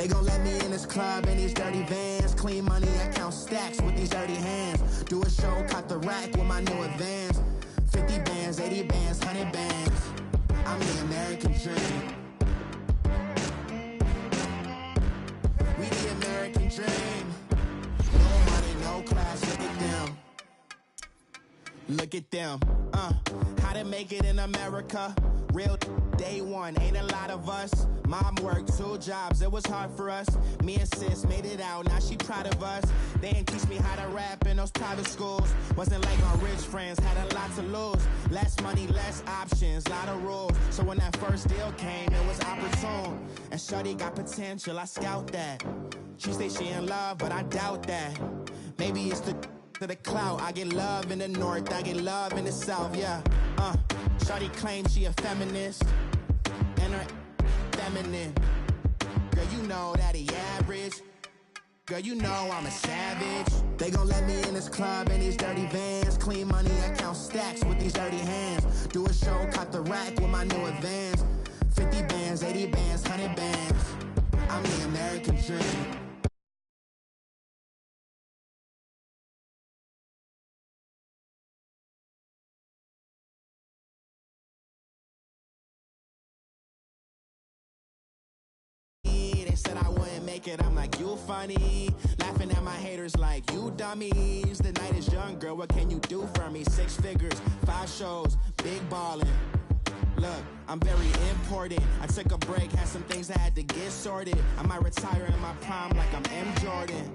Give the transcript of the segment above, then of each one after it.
They gon' let me in this club in these dirty vans. Clean money, I count stacks with these dirty hands. Do a show, cut the rack with my new advance. 50 bands, 80 bands, 100 bands. I'm the American dream. We the American dream. No money, no class, look at them. Look at them, how to make it in America. Real day one, ain't a lot of us. Mom worked 2 jobs, it was hard for us. Me and sis made it out, now she proud of us. They didn't teach me how to rap in those private schools. Wasn't like my rich friends, had a lot to lose. Less money, less options, lot of rules. So when that first deal came, it was opportune. And shorty got potential, I scout that. She say she in love, but I doubt that. Maybe it's to the clout. I get love in the north, I get love in the south, yeah. Shawty claims she a feminist, and her feminine. Girl, you know that he average. Girl, you know I'm a savage. They gon' let me in this club in these dirty vans. Clean money, I count stacks with these dirty hands. Do a show, cut the rack with my new advance. 50 bands, 80 bands, 100 bands. I'm the American dream. Said I wouldn't make it, I'm like, you funny. Laughing at my haters like, you dummies. The night is young, girl, what can you do for me? 6 figures, 5 shows, big ballin'. Look, I'm very important. I took a break, had some things I had to get sorted. I might retire in my prime like I'm M. Jordan.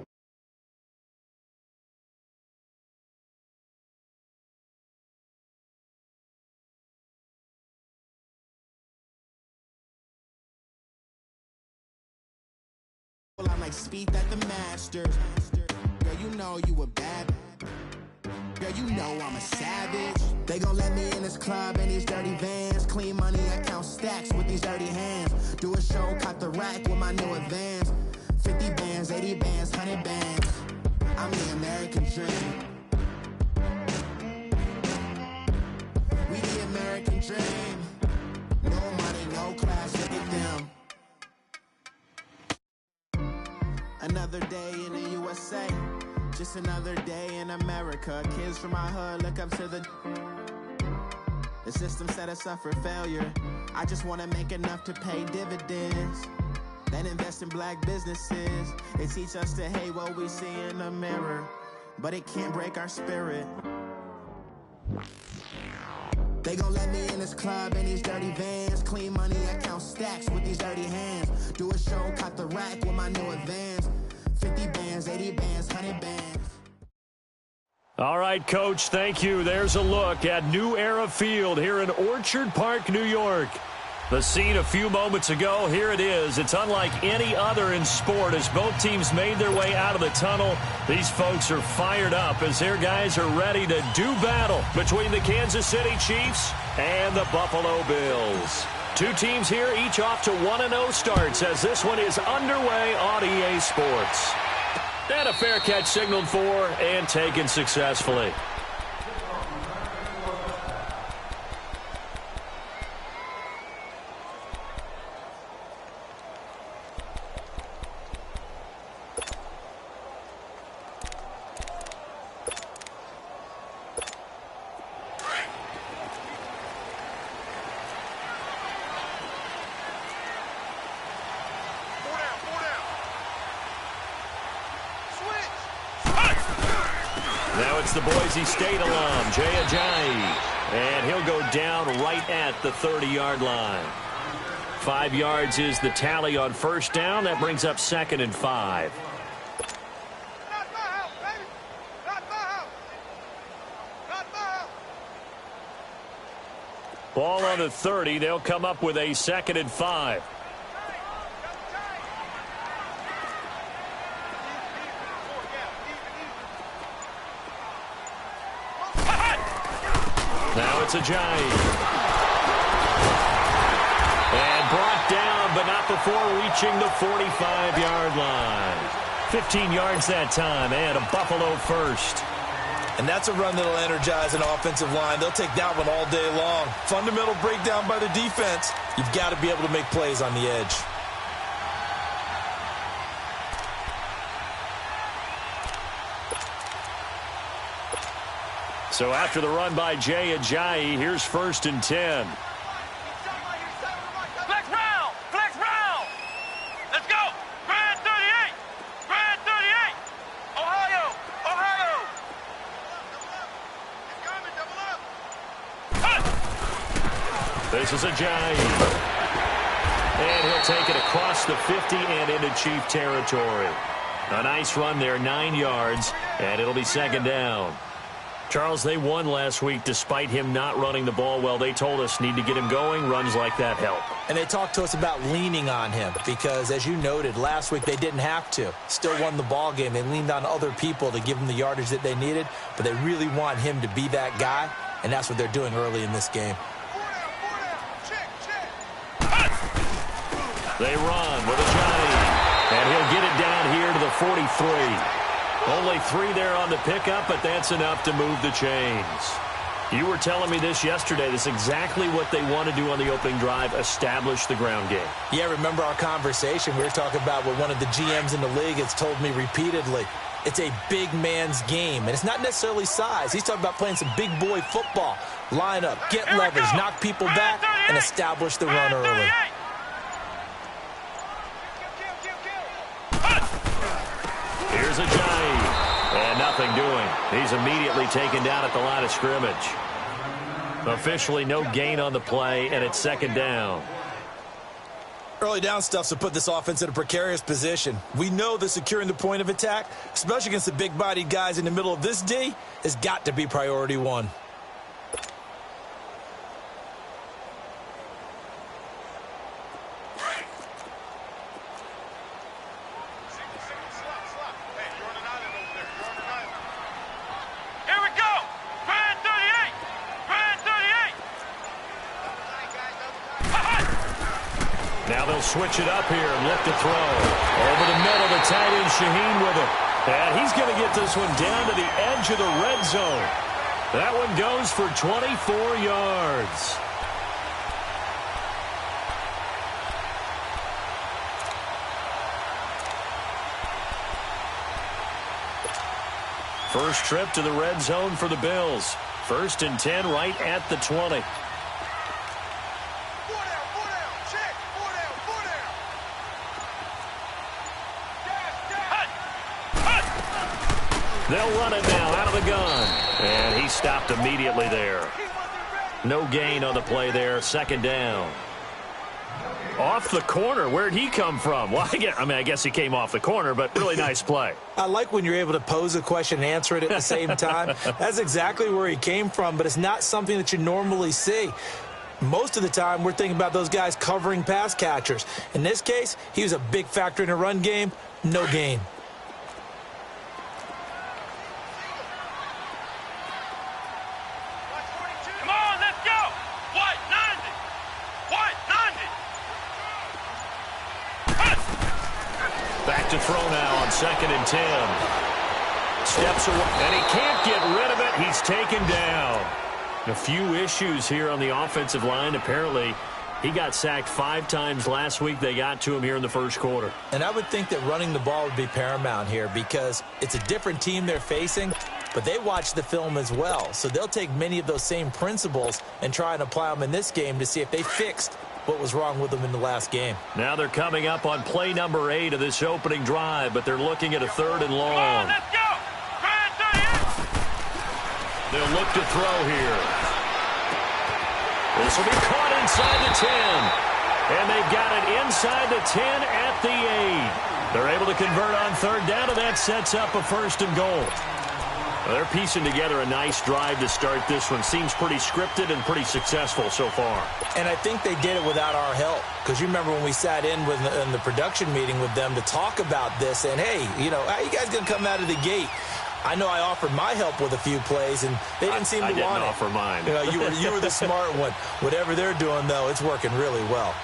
I'm like Speed at the Masters. Girl, you know you a bad. Girl, you know I'm a savage. They gon' let me in this club in these dirty vans. Clean money, I count stacks with these dirty hands. Do a show, cut the rack with my new advance. 50 bands, 80 bands, 100 bands. I'm the American dream. We the American dream. No money, no class, look at them. Another day in the USA, just another day in America. Kids from my hood look up to the system set us up for failure. I just want to make enough to pay dividends, then invest in black businesses. They teach us to hate what we see in the mirror, but it can't break our spirit. They gon' let me in this club in these dirty vans. Clean money, I count stacks with these dirty hands. Do a show, cut the rack with my new advance. 50 bands, 80 bands, 100 bands. All right, Coach, thank you. There's a look at New Era Field here in Orchard Park, New York. The scene a few moments ago, here it is. It's unlike any other in sport as both teams made their way out of the tunnel. These folks are fired up as their guys are ready to do battle between the Kansas City Chiefs and the Buffalo Bills. 2 teams here, each off to 1-0 starts as this one is underway on EA Sports. And a fair catch signaled for and taken successfully. Now it's the Boise State alum, Jay Ajayi, and he'll go down right at the 30-yard line. 5 yards is the tally on first down. That brings up 2nd and 5. Ball on the 30. They'll come up with a 2nd and 5. Now it's Ajayi. And brought down, but not before reaching the 45-yard line. 15 yards that time, and a Buffalo first. And that's a run that'll energize an offensive line. They'll take that one all day long. Fundamental breakdown by the defense. You've got to be able to make plays on the edge. So after the run by Jay Ajayi, here's 1st and 10. Flex round! Flex round! Let's go! Grand 38! Grand 38! Ohio! Ohio! It's coming, double up! This is Ajayi. And he'll take it across the 50 and into Chief territory. A nice run there, 9 yards, and it'll be 2nd down. Charles, they won last week despite him not running the ball well. They told us need to get him going. Runs like that help. And they talked to us about leaning on him because, as you noted, last week they didn't have to. Still won the ball game. They leaned on other people to give them the yardage that they needed, but they really want him to be that guy, and that's what they're doing early in this game. They run with Ajayi, and he'll get it down here to the 43. Only 3 there on the pickup, but that's enough to move the chains. You were telling me this yesterday. This is exactly what they want to do on the opening drive, establish the ground game. Yeah, remember our conversation? We were talking about what one of the GMs in the league has told me repeatedly. It's a big man's game, and it's not necessarily size. He's talking about playing some big boy football. Line up, get leverage, knock people back, and establish the run early. Here's Ajayi, and nothing doing. He's immediately taken down at the line of scrimmage. Officially no gain on the play, and it's 2nd down. Early down stuff's to put this offense in a precarious position. We know that securing the point of attack, especially against the big-bodied guys in the middle of this D, has got to be priority 1. Now they'll switch it up here and look to throw. Over the middle, the tight end Shaheen with it. And he's going to get this one down to the edge of the red zone. That one goes for 24 yards. First trip to the red zone for the Bills. 1st and 10 right at the 20. They'll run it now out of the gun. And he stopped immediately there. No gain on the play there. 2nd down. Off the corner. Where'd he come from? Well, I guess he came off the corner, but really nice play. I like when you're able to pose a question and answer it at the same time. That's exactly where he came from, but it's not something that you normally see. Most of the time, we're thinking about those guys covering pass catchers. In this case, he was a big factor in the run game. No gain. Back to throw now on 2nd and 10. Steps away, and he can't get rid of it. He's taken down. A few issues here on the offensive line. Apparently, he got sacked 5 times last week. They got to him here in the first quarter. And I would think that running the ball would be paramount here because it's a different team they're facing, but they watch the film as well. So they'll take many of those same principles and try and apply them in this game to see if they fixed what was wrong with them in the last game. Now they're coming up on play number 8 of this opening drive, but they're looking at a 3rd and long. Let's go! They'll look to throw here. This will be caught inside the 10. And they've got it inside the 10 at the 8. They're able to convert on 3rd down, and that sets up a 1st and goal. Well, they're piecing together a nice drive to start this one. Seems pretty scripted and pretty successful so far. And I think they did it without our help. Because you remember when we sat in the production meeting with them to talk about this. And, hey, how you guys going to come out of the gate? I know I offered my help with a few plays, and they didn't seem to want it. I didn't offer mine. You were the smart one. Whatever they're doing, though, it's working really well.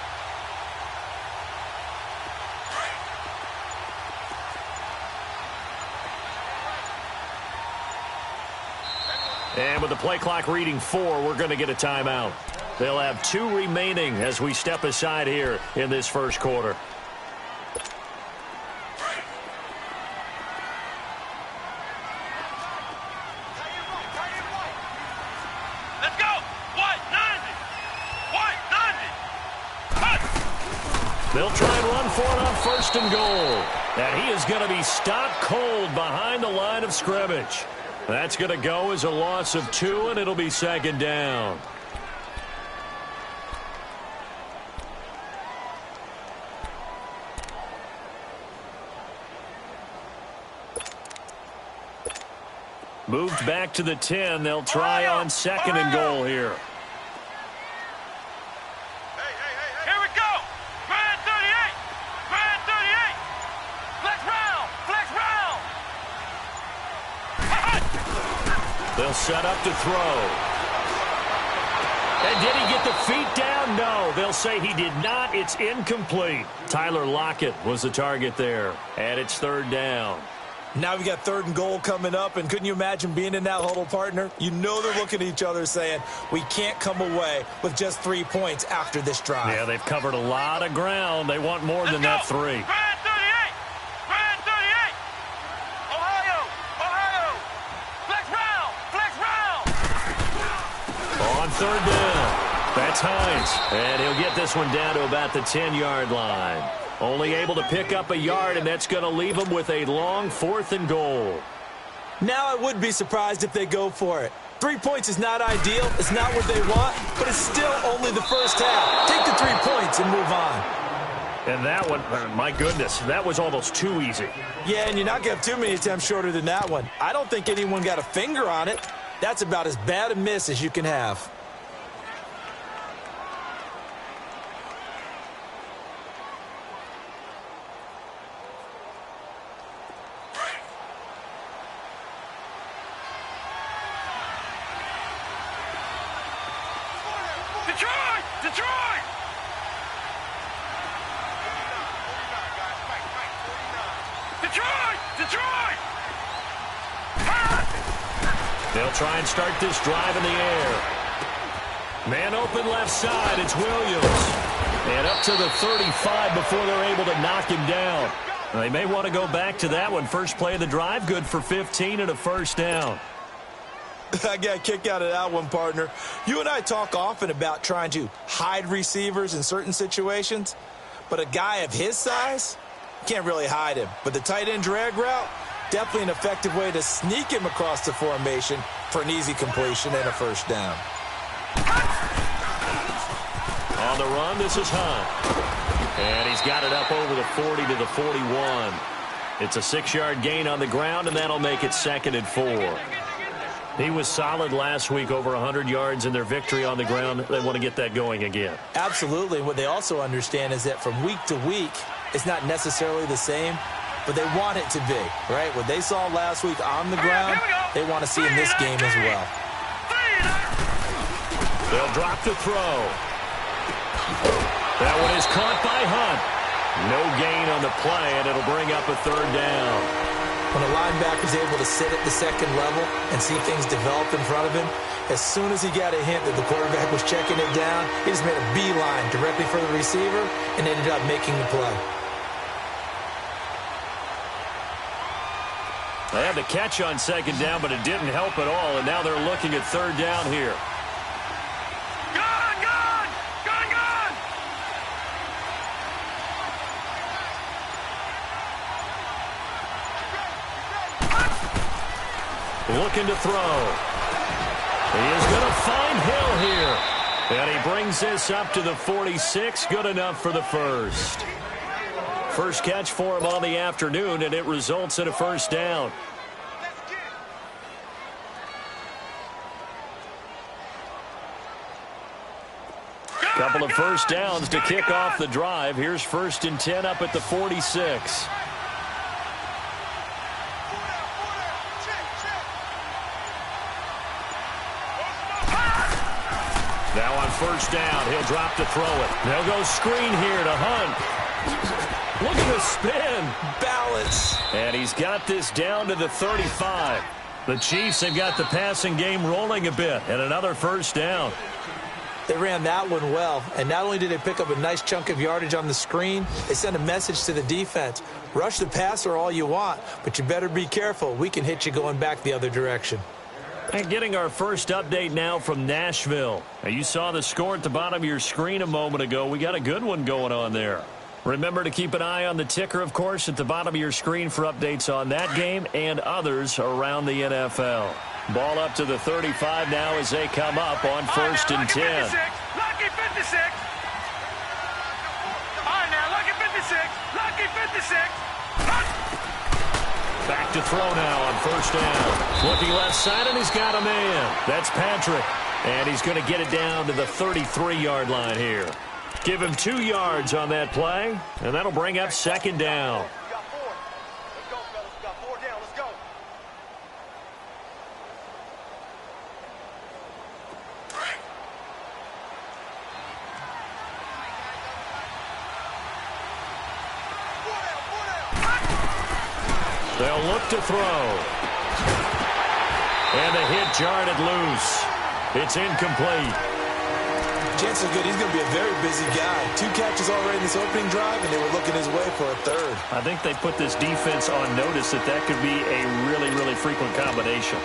And with the play clock reading 4, we're going to get a timeout. They'll have 2 remaining as we step aside here in this first quarter. They'll try and run for it on 1st and goal. And he is going to be stopped cold behind the line of scrimmage. That's going to go as a loss of 2, and it'll be 2nd down. Moved back to the 10. They'll try on 2nd and goal here. Here we go. Grand 38. Grand 38. Flex round. Flex round. They'll set up to throw. And did he get the feet down? No. They'll say he did not. It's incomplete. Tyler Lockett was the target there. And it's 3rd down. Now we got 3rd and goal coming up, and couldn't you imagine being in that huddle, partner? You know they're looking at each other saying, we can't come away with just 3 points after this drive. Yeah, they've covered a lot of ground. They want more than that 3. Grand 38. Grand 38. Ohio. Ohio. Flex round. Flex round. On 3rd down. That's Hines. And he'll get this one down to about the 10-yard line. Only able to pick up a yard, and that's going to leave them with a long 4th and goal. Now I would be surprised if they go for it. 3 points is not ideal. It's not what they want, but it's still only the first half. Take the 3 points and move on. And that one, my goodness, that was almost too easy. Yeah, and you're not going to have too many attempts shorter than that one. I don't think anyone got a finger on it. That's about as bad a miss as you can have. Detroit! Detroit! Detroit! Detroit! They'll try and start this drive in the air. Man open left side. It's Williams. And up to the 35 before they're able to knock him down. They may want to go back to that one. First play of the drive, good for 15 and a 1st down. I got a kick out of that one, partner. You and I talk often about trying to hide receivers in certain situations, but a guy of his size, can't really hide him. But the tight end drag route, definitely an effective way to sneak him across the formation for an easy completion and a 1st down. On the run, this is Hunt. And he's got it up over the 40 to the 41. It's a 6-yard gain on the ground, and that'll make it 2nd and 4. He was solid last week, over 100 yards in their victory on the ground. They want to get that going again. Absolutely. And what they also understand is that from week to week, it's not necessarily the same, but they want it to be, right? What they saw last week on the ground, they want to see in this game as well. They'll drop to throw. That one is caught by Hunt. No gain on the play, and it'll bring up a 3rd down. When a linebacker's able to sit at the 2nd level and see things develop in front of him, as soon as he got a hint that the quarterback was checking it down, he just made a beeline directly for the receiver and ended up making the play. They had the catch on 2nd down, but it didn't help at all, and now they're looking at 3rd down here. Looking to throw. He is going to find Hill here. And he brings this up to the 46. Good enough for the 1st. First catch for him on the afternoon, and it results in a 1st down. Couple of 1st downs to kick off the drive. Here's 1st and 10 up at the 46. Now on 1st down, he'll drop to throw it. They'll go screen here to Hunt. Look at the spin. Balance. And he's got this down to the 35. The Chiefs have got the passing game rolling a bit, and another 1st down. They ran that one well, and not only did they pick up a nice chunk of yardage on the screen, they sent a message to the defense. Rush the passer all you want, but you better be careful. We can hit you going back the other direction. And getting our first update now from Nashville. Now, you saw the score at the bottom of your screen a moment ago. We got a good one going on there. Remember to keep an eye on the ticker, of course, at the bottom of your screen for updates on that game and others around the NFL. Ball up to the 35 now as they come up on 1st and 10. Lucky 56. All right, now, lucky 56. Lucky 56. Back to throw now on 1st down. Looking left side, and he's got a man. That's Patrick. And he's going to get it down to the 33-yard line here. Give him 2 yards on that play, and that'll bring up 2nd down. We got 4. Let's go, fellas. We got 4 down. Let's go. They'll look to throw. And the hit jarred it loose. It's incomplete. Chances are good he's going to be a very busy guy. 2 catches already in this opening drive, and they were looking his way for a 3rd. I think they put this defense on notice that that could be a really, really frequent combination.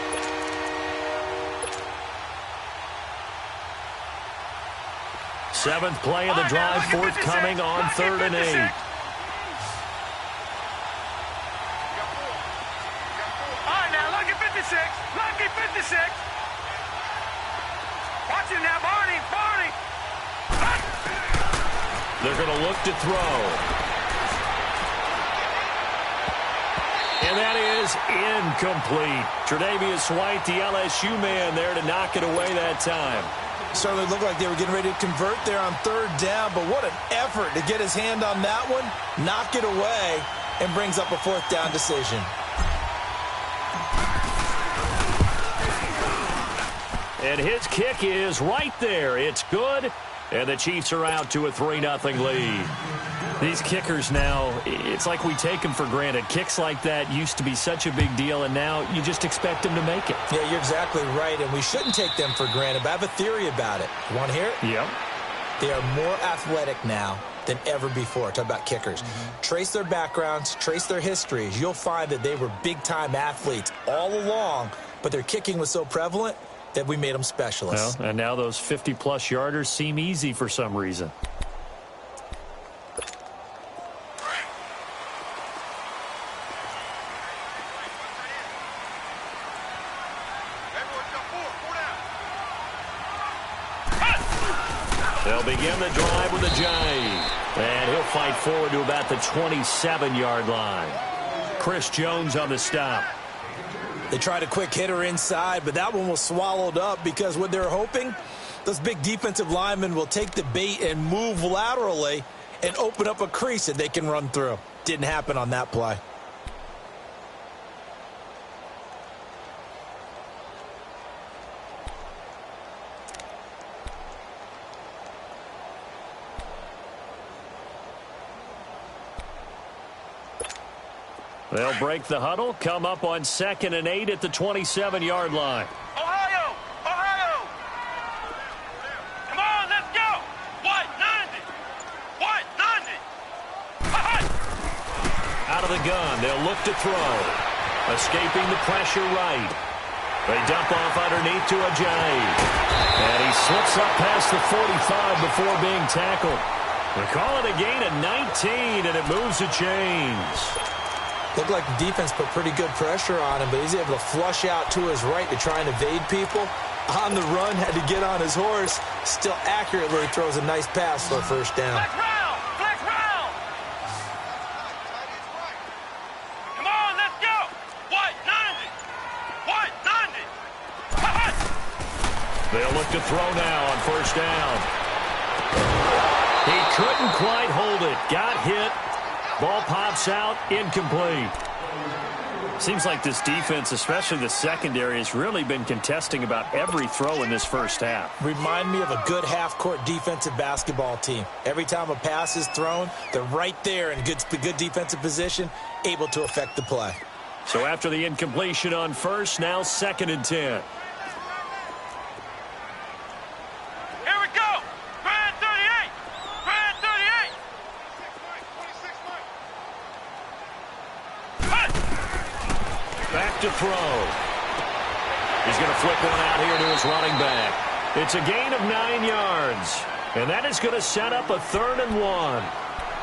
Seventh play of the drive, forthcoming on 3rd and 8. Lucky 56. Watch him now, Barney. They're going to look to throw. And that is incomplete. Tre'Davious White, the LSU man, there to knock it away that time. Certainly looked like they were getting ready to convert there on 3rd down, but what an effort to get his hand on that one, knock it away, and brings up a 4th down decision. And his kick is right there. It's good. And the Chiefs are out to a 3-0 lead. These kickers now, it's like we take them for granted. Kicks like that used to be such a big deal, and now you just expect them to make it. Yeah, you're exactly right, and we shouldn't take them for granted, but I have a theory about it. You want to hear it? Yep. They are more athletic now than ever before. Talk about kickers. Trace their backgrounds, trace their histories. You'll find that they were big-time athletes all along, but their kicking was so prevalent that we made them specialists. Well, and now those 50-plus yarders seem easy for some reason. They'll begin the drive with a jive. And he'll fight forward to about the 27-yard line. Chris Jones on the stop. They tried a quick hitter inside, but that one was swallowed up because what they're hoping, those big defensive linemen will take the bait and move laterally and open up a crease that they can run through. Didn't happen on that play. They'll break the huddle, come up on 2nd and 8 at the 27-yard line. Ohio! Come on, let's go! White 90! Out of the gun, they'll look to throw. Escaping the pressure right. They dump off underneath to Ajayi. And he slips up past the 45 before being tackled. We call it a gain of 19, and it moves the chains. Looked like the defense put pretty good pressure on him, but he's able to flush out to his right to try and evade people. On the run, had to get on his horse. Still accurately throws a nice pass for a 1st down. Flex round! Come on, let's go! White 90! They'll look to throw now on 1st down. He couldn't quite hold it. Got hit. Ball pops out, incomplete. Seems like this defense, especially the secondary, has really been contesting about every throw in this first half. Remind me of a good half-court defensive basketball team. Every time a pass is thrown, they're right there in good defensive position, able to affect the play. So after the incompletion on 1st, now 2nd and 10. Back to throw. He's going to flip one out here to his running back. It's a gain of 9 yards. And that is going to set up a 3rd and 1.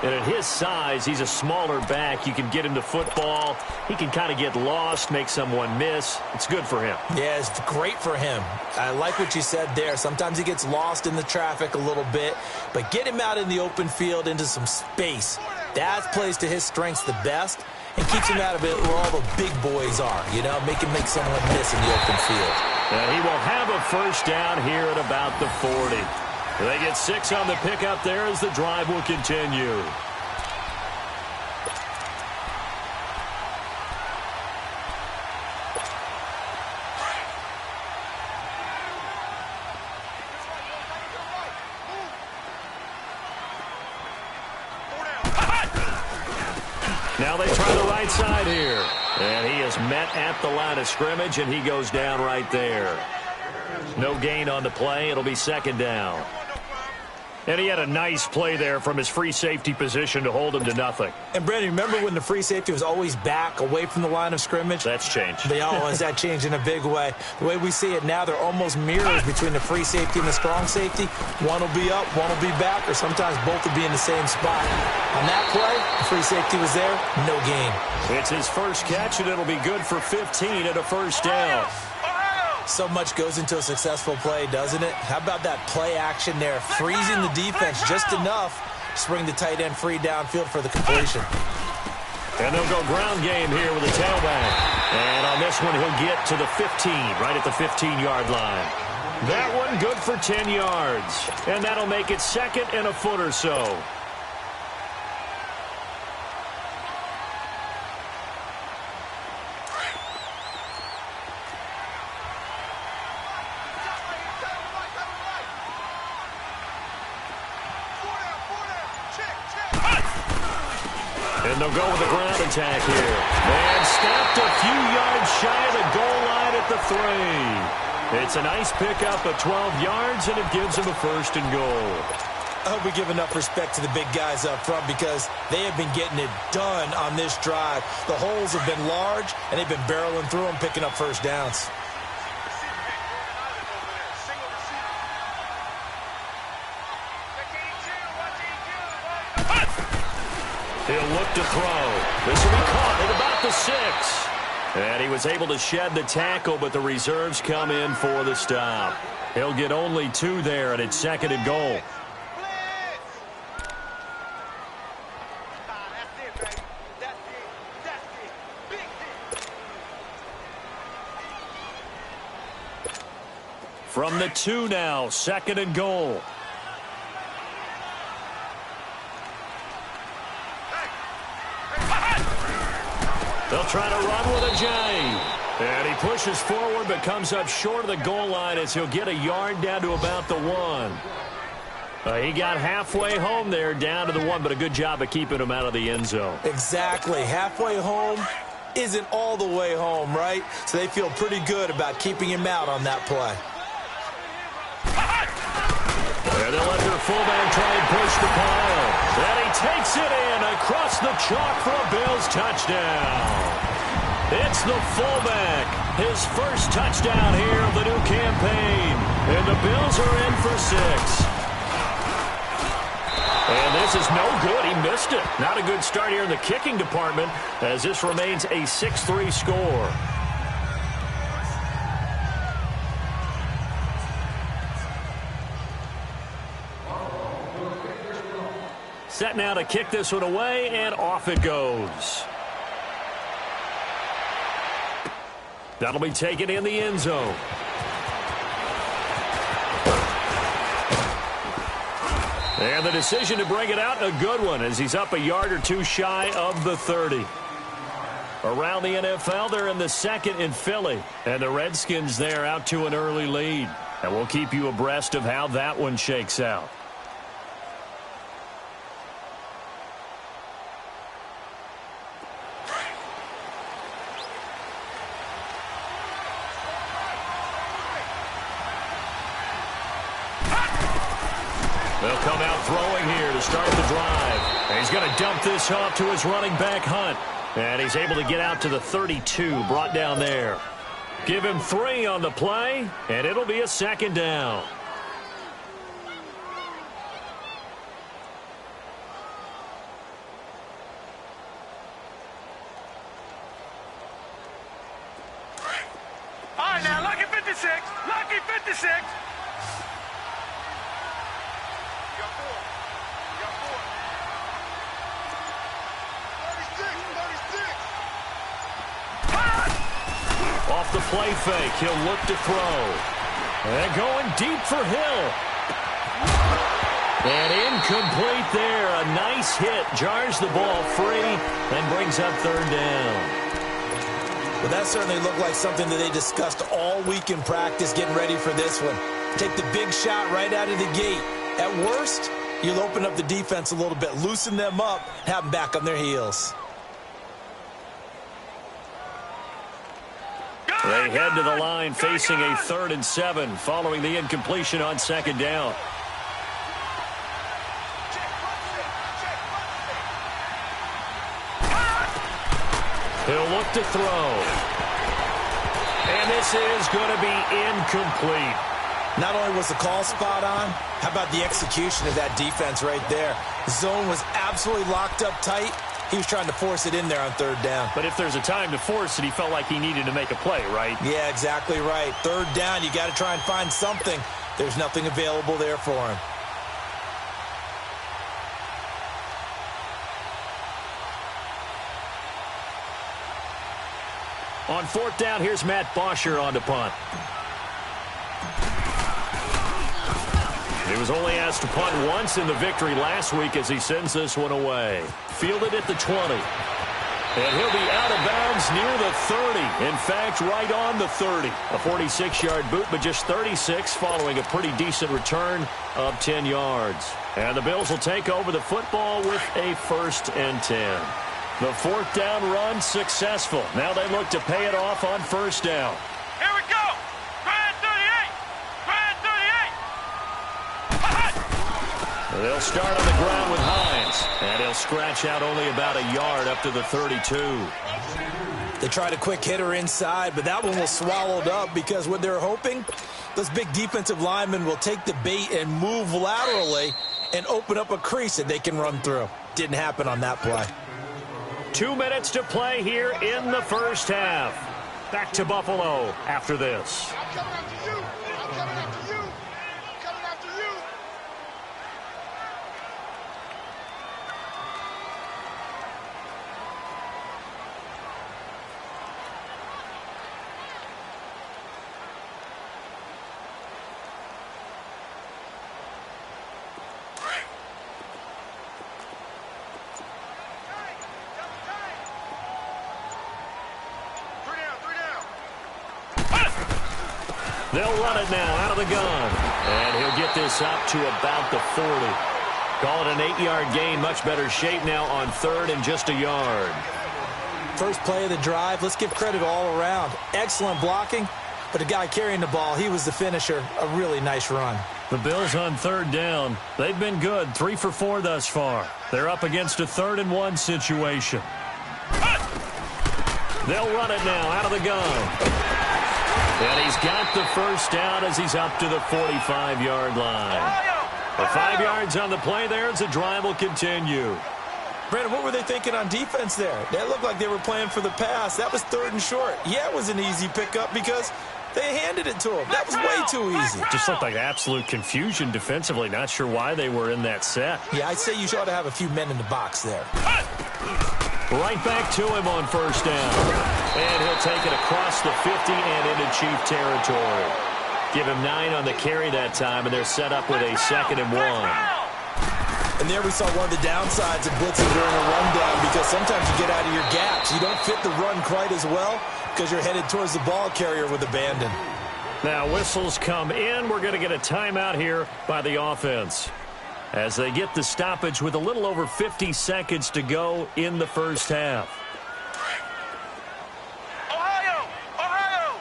And at his size, he's a smaller back. You can get into football. He can kind of get lost, make someone miss. It's good for him. Yeah, it's great for him. I like what you said there. Sometimes he gets lost in the traffic a little bit, but get him out in the open field into some space. That plays to his strengths the best and keeps him out of it where all the big boys are, you know, make someone miss in the open field. And he will have a first down here at about the 40. They get 6 on the pickup there as the drive will continue. Now they try the right side here. And he is met at the line of scrimmage, and he goes down right there. No gain on the play. It'll be second down. And he had a nice play there from his free safety position to hold him to nothing. And, Brandon, remember when the free safety was always back away from the line of scrimmage? That's changed. They always that changed in a big way. The way we see it now, they're almost mirrors between the free safety and the strong safety. One will be up, one will be back, or sometimes both will be in the same spot. On that play, the free safety was there, no gain. It's his first catch, and it'll be good for 15 at a first down. So much goes into a successful play, doesn't it? How about that play action there, freezing the defense just enough to bring the tight end free downfield for the completion. And they'll go ground game here with a tailback. And on this one, he'll get to the 15, right at the 15-yard line. That one good for 10 yards. And that'll make it second and a foot or so. And they'll go with the ground attack here. And stopped a few yards shy of the goal line at the 3. It's a nice pickup of 12 yards, and it gives him a first and goal. I hope we give enough respect to the big guys up front because they have been getting it done on this drive. The holes have been large, and they've been barreling through them, picking up first downs. He'll look to throw. This will be caught at about the 6. And he was able to shed the tackle, but the reserves come in for the stop. He'll get only 2 there, and it's second and goal. From the 2 now, second and goal. They'll try to run with a J. And he pushes forward but comes up short of the goal line as he'll get a yard down to about the 1. He got halfway home there, down to the 1, but a good job of keeping him out of the end zone. Exactly. Halfway home isn't all the way home, right? So they feel pretty good about keeping him out on that play. And they'll let their fullback try and push the pile. And he takes it in across the chalk for a Bills touchdown. It's the fullback, his first touchdown here of the new campaign. And the Bills are in for 6. And this is no good. He missed it. Not a good start here in the kicking department as this remains a 6-3 score. Set now to kick this one away, and off it goes. That'll be taken in the end zone. And the decision to bring it out, a good one, as he's up a yard or 2 shy of the 30. Around the NFL, they're in the 2nd in Philly. And the Redskins there out to an early lead. And we'll keep you abreast of how that one shakes out. They'll come out throwing here to start the drive. And he's going to dump this off to his running back, Hunt. And he's able to get out to the 32, brought down there. Give him 3 on the play, and it'll be a second down. right now. Lucky 56. Lucky 56. Off the play fake, he'll look to throw. And going deep for Hill. And incomplete there. A nice hit. Jars the ball free and brings up third down. Well, that certainly looked like something that they discussed all week in practice getting ready for this one. Take the big shot right out of the gate. At worst, you'll open up the defense a little bit, loosen them up, have them back on their heels. They head to the line facing a 3rd and 7 following the incompletion on 2nd down. He'll look to throw. And this is going to be incomplete. Not only was the call spot on, how about the execution of that defense right there? The zone was absolutely locked up tight. He was trying to force it in there on 3rd down. But if there's a time to force it, he felt like he needed to make a play, right? Yeah, exactly right. 3rd down, you got to try and find something. There's nothing available there for him. On 4th down, here's Matt Bosher on to punt. He was only asked to punt once in the victory last week as he sends this one away. Fielded at the 20. And he'll be out of bounds near the 30. In fact, right on the 30. A 46-yard boot, but just 36 following a pretty decent return of 10 yards. And the Bills will take over the football with a 1st and 10. The 4th down run successful. Now they look to pay it off on 1st down. Here we go. Grand 38. Grand 38. They'll start on the ground with Hines. And he'll scratch out only about a yard up to the 32. They tried a quick hitter inside, but that one was swallowed up because what they're hoping, those big defensive linemen will take the bait and move laterally and open up a crease that they can run through. Didn't happen on that play. 2 minutes to play here in the 1st half. Back to Buffalo after this. I'm coming after you. I'm coming after you. I'm coming after you. They'll run it now out of the gun. And he'll get this up to about the 40. Call it an 8-yard gain. Much better shape now on 3rd and just a yard. First play of the drive. Let's give credit all around. Excellent blocking, but the guy carrying the ball, he was the finisher. A really nice run. The Bills on 3rd down. They've been good. 3 for 4 thus far. They're up against a 3rd and 1 situation. They'll run it now out of the gun. And he's got the 1st down as he's up to the 45-yard line. For 5 yards on the play there as the drive will continue. Brandon, what were they thinking on defense there? That looked like they were playing for the pass. That was 3rd and short. Yeah, it was an easy pickup because they handed it to him. That was way too easy. Just looked like absolute confusion defensively. Not sure why they were in that set. Yeah, I'd say you ought to have a few men in the box there. Right back to him on 1st down. And he'll take it across the 50 and into Chief territory. Give him 9 on the carry that time, and they're set up with a 2nd and 1. And there we saw one of the downsides of blitzing during a rundown because sometimes you get out of your gaps. You don't fit the run quite as well because you're headed towards the ball carrier with abandon. Now whistles come in. We're going to get a timeout here by the offense as they get the stoppage with a little over 50 seconds to go in the 1st half. Ohio! Ohio!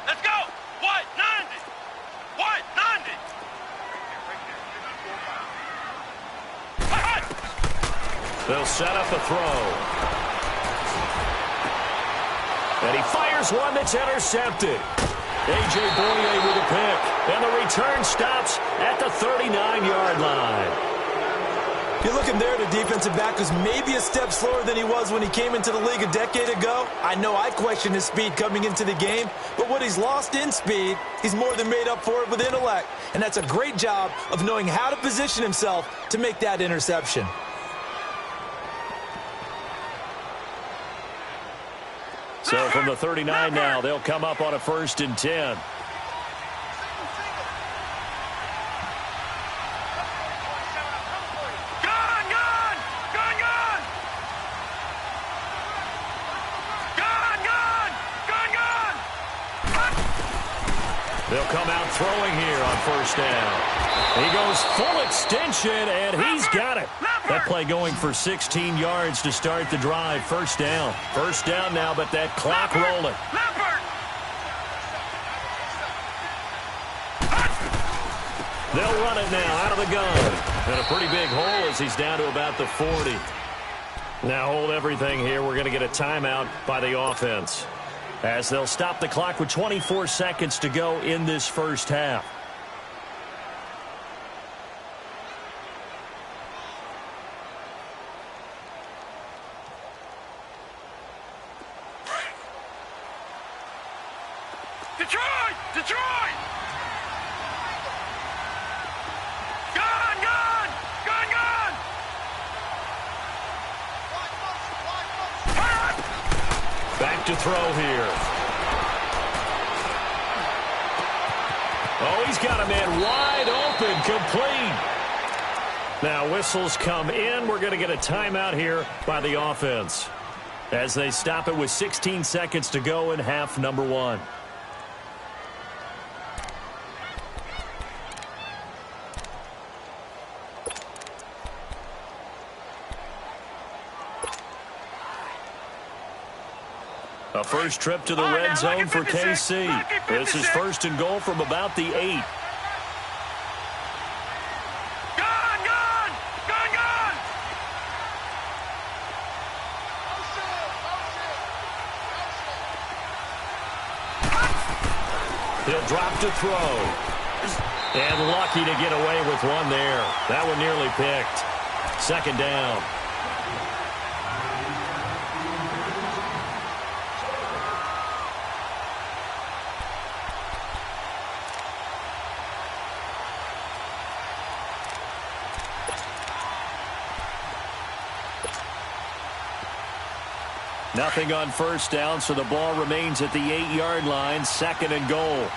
Let's go! What? 90! What? 90! They'll set up a throw. And he fires one that's intercepted. A.J. Boye with a pick. And the return stops at the 39-yard line. You're looking there, the defensive back was maybe a step slower than he was when he came into the league a decade ago. I know I questioned his speed coming into the game, but what he's lost in speed, he's more than made up for it with intellect. And that's a great job of knowing how to position himself to make that interception. So from the 39 now, they'll come up on a 1st and 10. They'll come out throwing here on 1st down. He goes full extension, and he's got it. That play going for 16 yards to start the drive. 1st down. 1st down now, but that clock rolling. They'll run it now out of the gun. And a pretty big hole as he's down to about the 40. Now hold everything here. We're going to get a timeout by the offense, as they'll stop the clock with 24 seconds to go in this 1st half. Detroit! Detroit! Gun! Gun! Gun! Gun! Back to throw here. Oh, he's got a man wide open, complete. Now whistles come in. We're going to get a timeout here by the offense, as they stop it with 16 seconds to go in half number 1. A first trip to the red zone for KC. This is 1st and goal from about the 8. Gun! Gun! Gun! Gun! He'll drop to throw. And lucky to get away with one there. That one nearly picked. 2nd down. Nothing on 1st down, so the ball remains at the 8-yard line. 2nd and goal.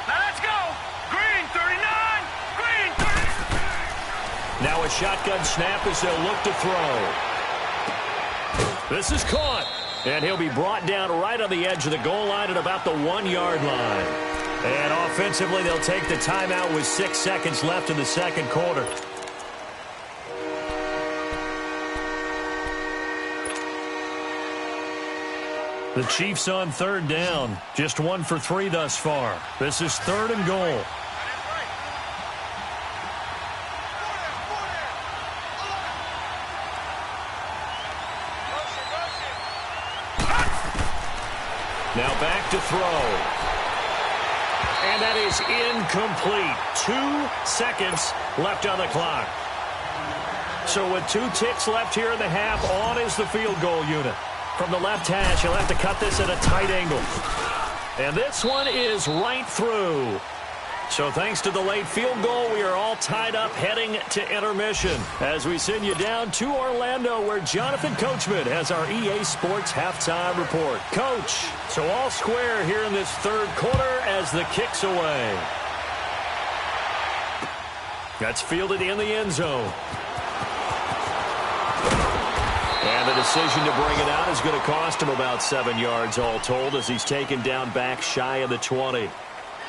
Now let's go! Green 39! Green 30! Now a shotgun snap as they'll look to throw. This is caught, and he'll be brought down right on the edge of the goal line at about the 1-yard line. And offensively, they'll take the timeout with 6 seconds left in the 2nd quarter. The Chiefs on 3rd down. Just 1 for 3 thus far. This is 3rd and goal. Now back to throw. And that is incomplete. 2 seconds left on the clock. So with 2 ticks left here in the half, on is the field goal unit. From the left hash, he'll have to cut this at a tight angle. And this one is right through. So thanks to the late field goal, we are all tied up heading to intermission, as we send you down to Orlando, where Jonathan Coachman has our EA Sports halftime report. Coach, so all square here in this 3rd quarter as the kick's away. That's fielded in the end zone. And the decision to bring it out is going to cost him about 7 yards all told, as he's taken down back shy of the 20.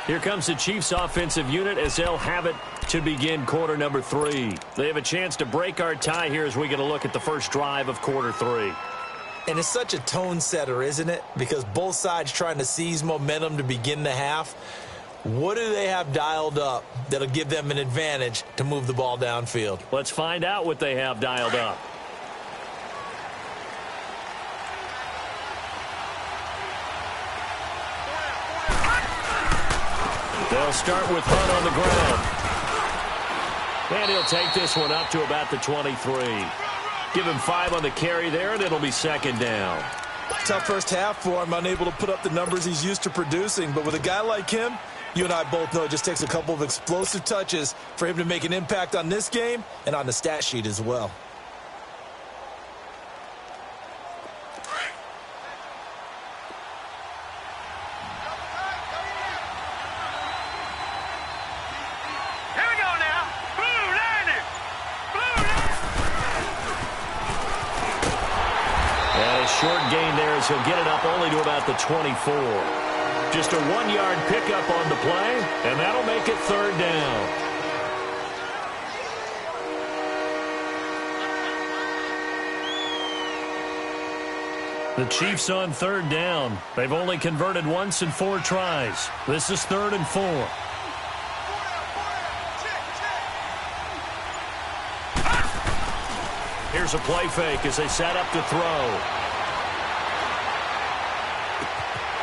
Here comes the Chiefs offensive unit as they'll have it to begin quarter number 3. They have a chance to break our tie here as we get a look at the first drive of quarter 3. And it's such a tone setter, isn't it? Because both sides trying to seize momentum to begin the half. What do they have dialed up that'll give them an advantage to move the ball downfield? Let's find out what they have dialed up. They'll start with Hunt on the ground. And he'll take this one up to about the 23. Give him 5 on the carry there, and it'll be second down. Tough first half for him, unable to put up the numbers he's used to producing. But with a guy like him, you and I both know it just takes a couple of explosive touches for him to make an impact on this game and on the stat sheet as well. Short gain there as he'll get it up only to about the 24. Just a 1-yard pickup on the play, and that'll make it third down. The Chiefs on third down. They've only converted once in 4 tries. This is 3rd and 4. Here's a play fake as they set up to throw.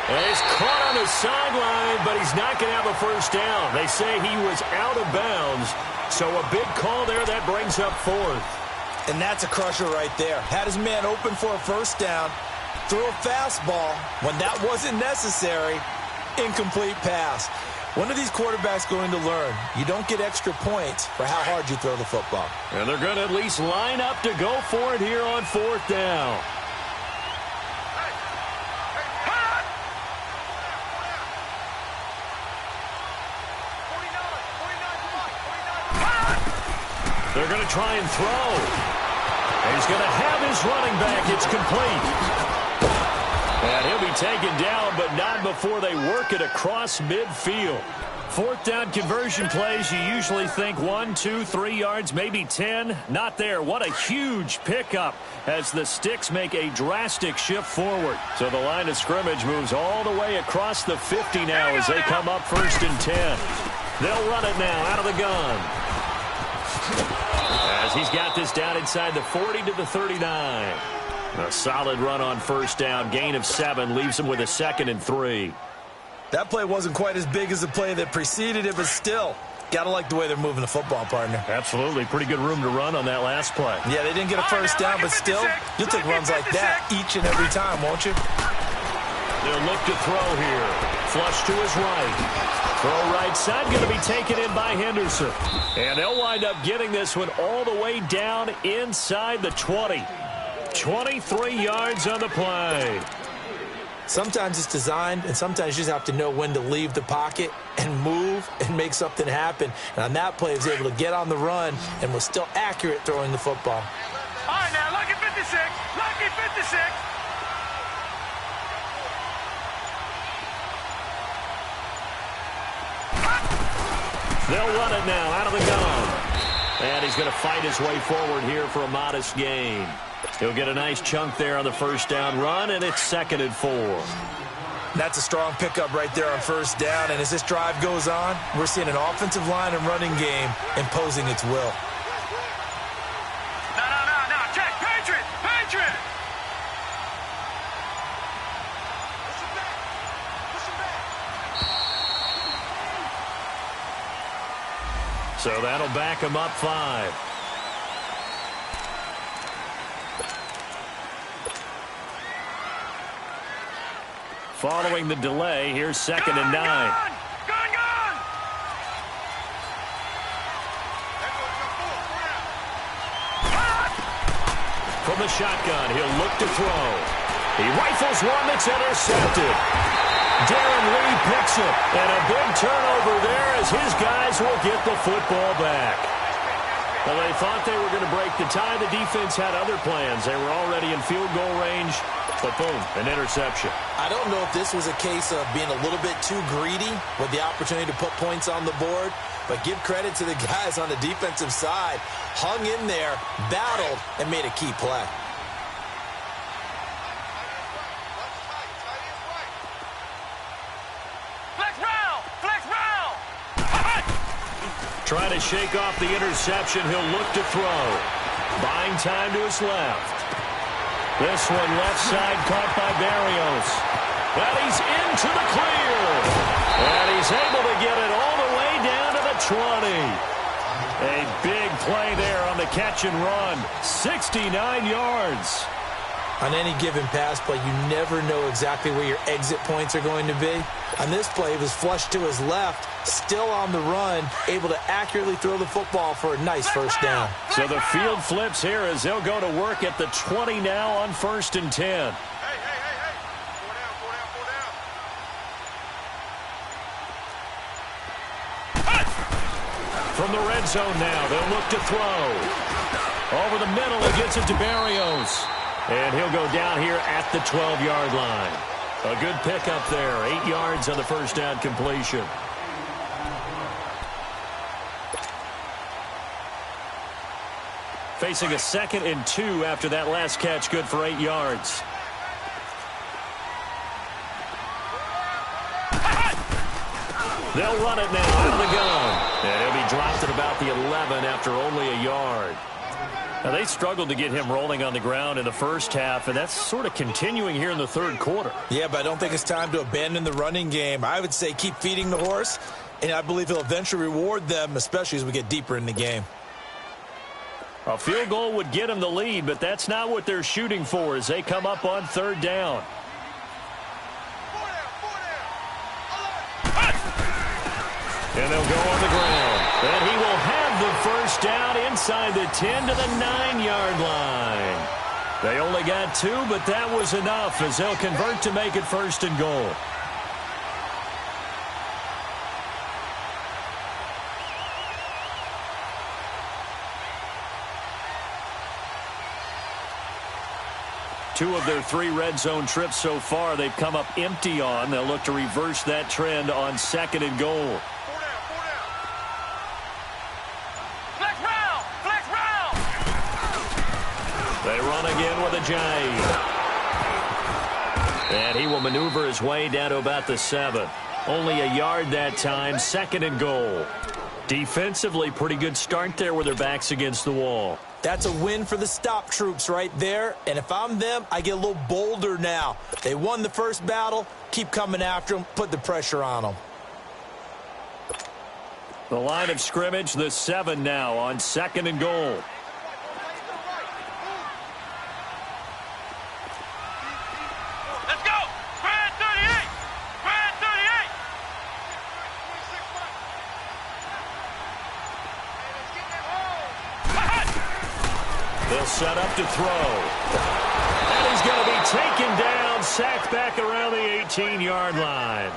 And he's caught on the sideline, but he's not going to have a first down. They say he was out of bounds, so a big call there that brings up 4th. And that's a crusher right there. Had his man open for a first down, threw a fastball. When that wasn't necessary, incomplete pass. When are these quarterbacks going to learn? You don't get extra points for how hard you throw the football. And they're going to at least line up to go for it here on 4th down. They're going to try and throw. And he's going to have his running back. It's complete. And he'll be taken down, but not before they work it across midfield. 4th down conversion plays, you usually think 1, 2, 3 yards, maybe 10. Not there. What a huge pickup as the Sticks make a drastic shift forward. So the line of scrimmage moves all the way across the 50 now as they come up 1st and 10. They'll run it now out of the gun. As he's got this down inside the 40 to the 39. A solid run on first down. Gain of 7 leaves him with a 2nd and 3. That play wasn't quite as big as the play that preceded it, but still, got to like the way they're moving the football, partner. Absolutely. Pretty good room to run on that last play. Yeah, they didn't get a first down, but still, you'll take runs like that each and every time, won't you? They'll look to throw here. Flush to his right. Throw right side, going to be taken in by Henderson. And they'll wind up getting this one all the way down inside the 20. 23 yards on the play. Sometimes it's designed, and sometimes you just have to know when to leave the pocket and move and make something happen. And on that play, he was able to get on the run and was still accurate throwing the football. All right, now, lucky 56. Lucky 56. They'll run it now out of the gun. And he's going to fight his way forward here for a modest gain. He'll get a nice chunk there on the first down run, and it's 2nd and 4. That's a strong pickup right there on first down. And as this drive goes on, we're seeing an offensive line and running game imposing its will. No. Check. Patriot. Patriot. So that'll back him up 5. Following the delay, here's 2nd and 9. Gun! From the shotgun, he'll look to throw. He rifles one that's intercepted. Darren Lee picks it, and a big turnover there as his guys will get the football back. Well, they thought they were going to break the tie. The defense had other plans. They were already in field goal range, but boom, an interception. I don't know if this was a case of being a little bit too greedy with the opportunity to put points on the board, but give credit to the guys on the defensive side. Hung in there, battled, and made a key play. Trying to shake off the interception. He'll look to throw. Buying time to his left. This one left side caught by Barrios. Well, he's into the clear. And he's able to get it all the way down to the 20. A big play there on the catch and run. 69 yards. On any given pass play, you never know exactly where your exit points are going to be. On this play, he was flushed to his left, still on the run, able to accurately throw the football for a nice first down. So the field flips here as they'll go to work at the 20 now on 1st and 10. Hey. 4 down. From the red zone now, they'll look to throw. Over the middle, he gets it to Barrios. And he'll go down here at the 12-yard line. A good pickup there. 8 yards on the first down completion. Facing a 2nd and 2 after that last catch, good for 8 yards. They'll run it now out of the gun. And he'll be dropped at about the 11 after only a yard. Now, they struggled to get him rolling on the ground in the first half, and that's sort of continuing here in the third quarter. Yeah, but I don't think it's time to abandon the running game. I would say keep feeding the horse, and I believe he'll eventually reward them, especially as we get deeper in the game. A field goal would get them the lead, but that's not what they're shooting for as they come up on 3rd down. 4 down. And they'll go on the ground. And he will have the first down inside the 10 to the 9-yard line. They only got 2, but that was enough as they'll convert to make it 1st and goal. Two of their 3 red zone trips so far, they've come up empty on. They'll look to reverse that trend on 2nd and goal. 4 down. Flex round. They run again with a jive. And he will maneuver his way down to about the 7. Only a yard that time, 2nd and goal. Defensively, pretty good start there with their backs against the wall. That's a win for the stop troops right there. And if I'm them, I get a little bolder now. They won the first battle. Keep coming after them. Put the pressure on them. The line of scrimmage, the 7 now on 2nd and goal. Let's go. Spread 38. Spread 38. They'll set up to throw. And he's going to be taken down, sacked back around the 18-yard line.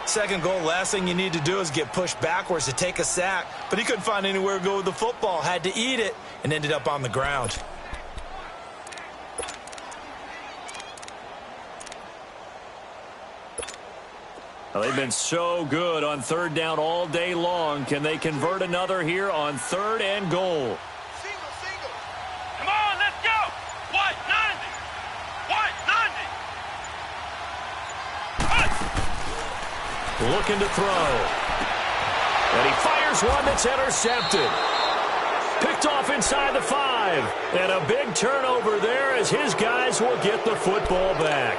2nd goal, last thing you need to do is get pushed backwards to take a sack. But he couldn't find anywhere to go with the football. Had to eat it and ended up on the ground. Well, they've been so good on 3rd down all day long. Can they convert another here on 3rd and goal? Single. Come on, let's go. What? 90. What? 90. Looking to throw. And he fires one that's intercepted. Picked off inside the 5. And a big turnover there as his guys will get the football back.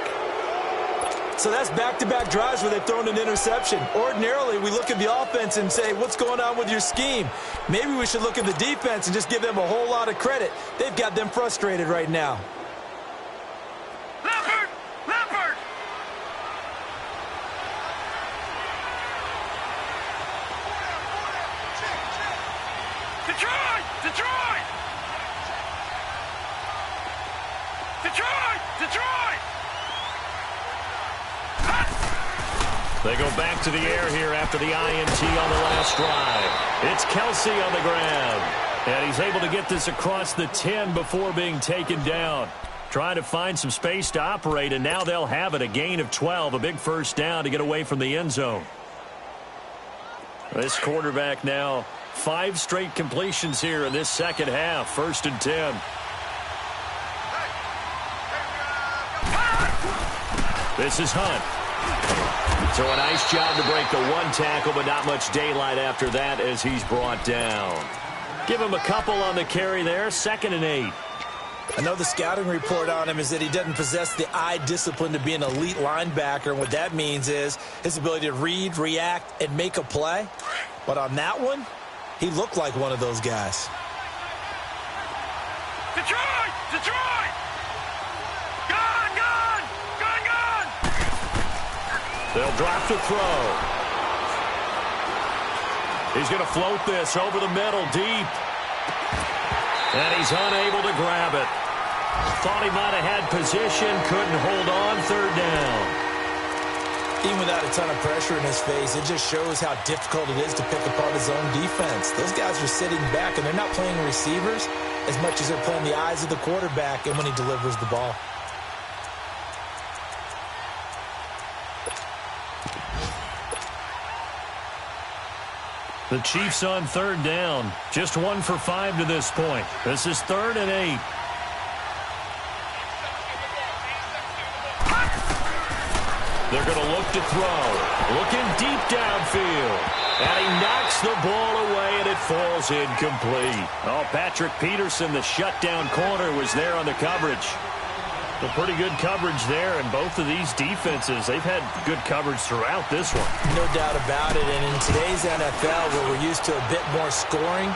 So that's back-to-back drives where they've thrown an interception. Ordinarily, we look at the offense and say, what's going on with your scheme? Maybe we should look at the defense and just give them a whole lot of credit. They've got them frustrated right now. Leopard. Detroit. They go back to the air here after the INT on the last drive. It's Kelsey on the grab. And he's able to get this across the 10 before being taken down. Trying to find some space to operate, and now they'll have it. A gain of 12, a big first down to get away from the end zone. This quarterback now, 5 straight completions here in this second half. 1st and 10. This is Hunt. So a nice job to break the 1 tackle, but not much daylight after that as he's brought down. Give him a couple on the carry there. 2nd and 8. I know the scouting report on him is that he doesn't possess the eye discipline to be an elite linebacker. And what that means is his ability to read, react, and make a play. But on that one, he looked like one of those guys. Detroit! Detroit! Gun! Gun! Gun! Gun! They'll drop to throw. He's going to float this over the middle, deep. And he's unable to grab it. Thought he might have had position, couldn't hold on, third down. Even without a ton of pressure in his face, it just shows how difficult it is to pick apart his own defense. Those guys are sitting back, and they're not playing receivers as much as they're playing the eyes of the quarterback and when he delivers the ball. The Chiefs on third down. Just 1 for 5 to this point. This is 3rd and 8. They're going to look to throw. Looking deep downfield. And he knocks the ball away, and it falls incomplete. Oh, Patrick Peterson, the shutdown corner, was there on the coverage. Some pretty good coverage there, and both of these defenses, they've had good coverage throughout this one. No doubt about it, and in today's NFL, where we're used to a bit more scoring,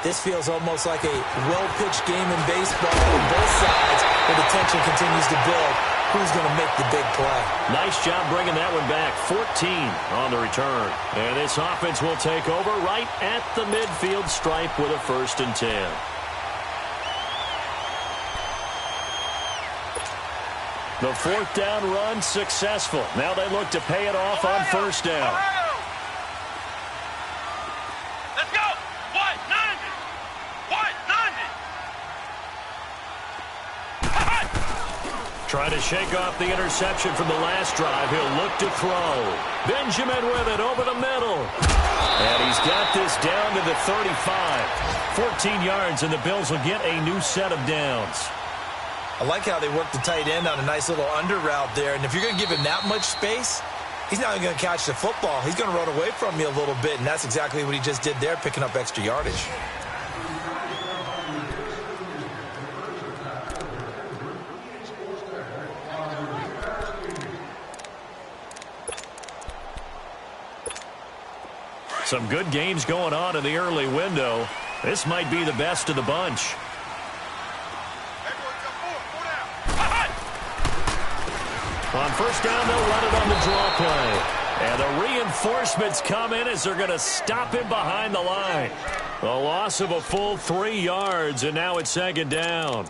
this feels almost like a well-pitched game in baseball on both sides, where the tension continues to build. Who's going to make the big play? Nice job bringing that one back. 14 on the return. And this offense will take over right at the midfield stripe with a 1st and 10. The 4th down run successful. Now they look to pay it off on 1st down. Let's go! What? 90! What? 90! Trying to shake off the interception from the last drive. He'll look to throw. Benjamin with it over the middle. And he's got this down to the 35. 14 yards, and the Bills will get a new set of downs. I like how they work the tight end on a nice little under route there. And if you're going to give him that much space, he's not even going to catch the football. He's going to run away from you a little bit, and that's exactly what he just did there, picking up extra yardage. Some good games going on in the early window. This might be the best of the bunch. On 1st down, they'll run it on the draw play. And the reinforcements come in as they're going to stop him behind the line. A loss of a full 3 yards, and now it's 2nd down.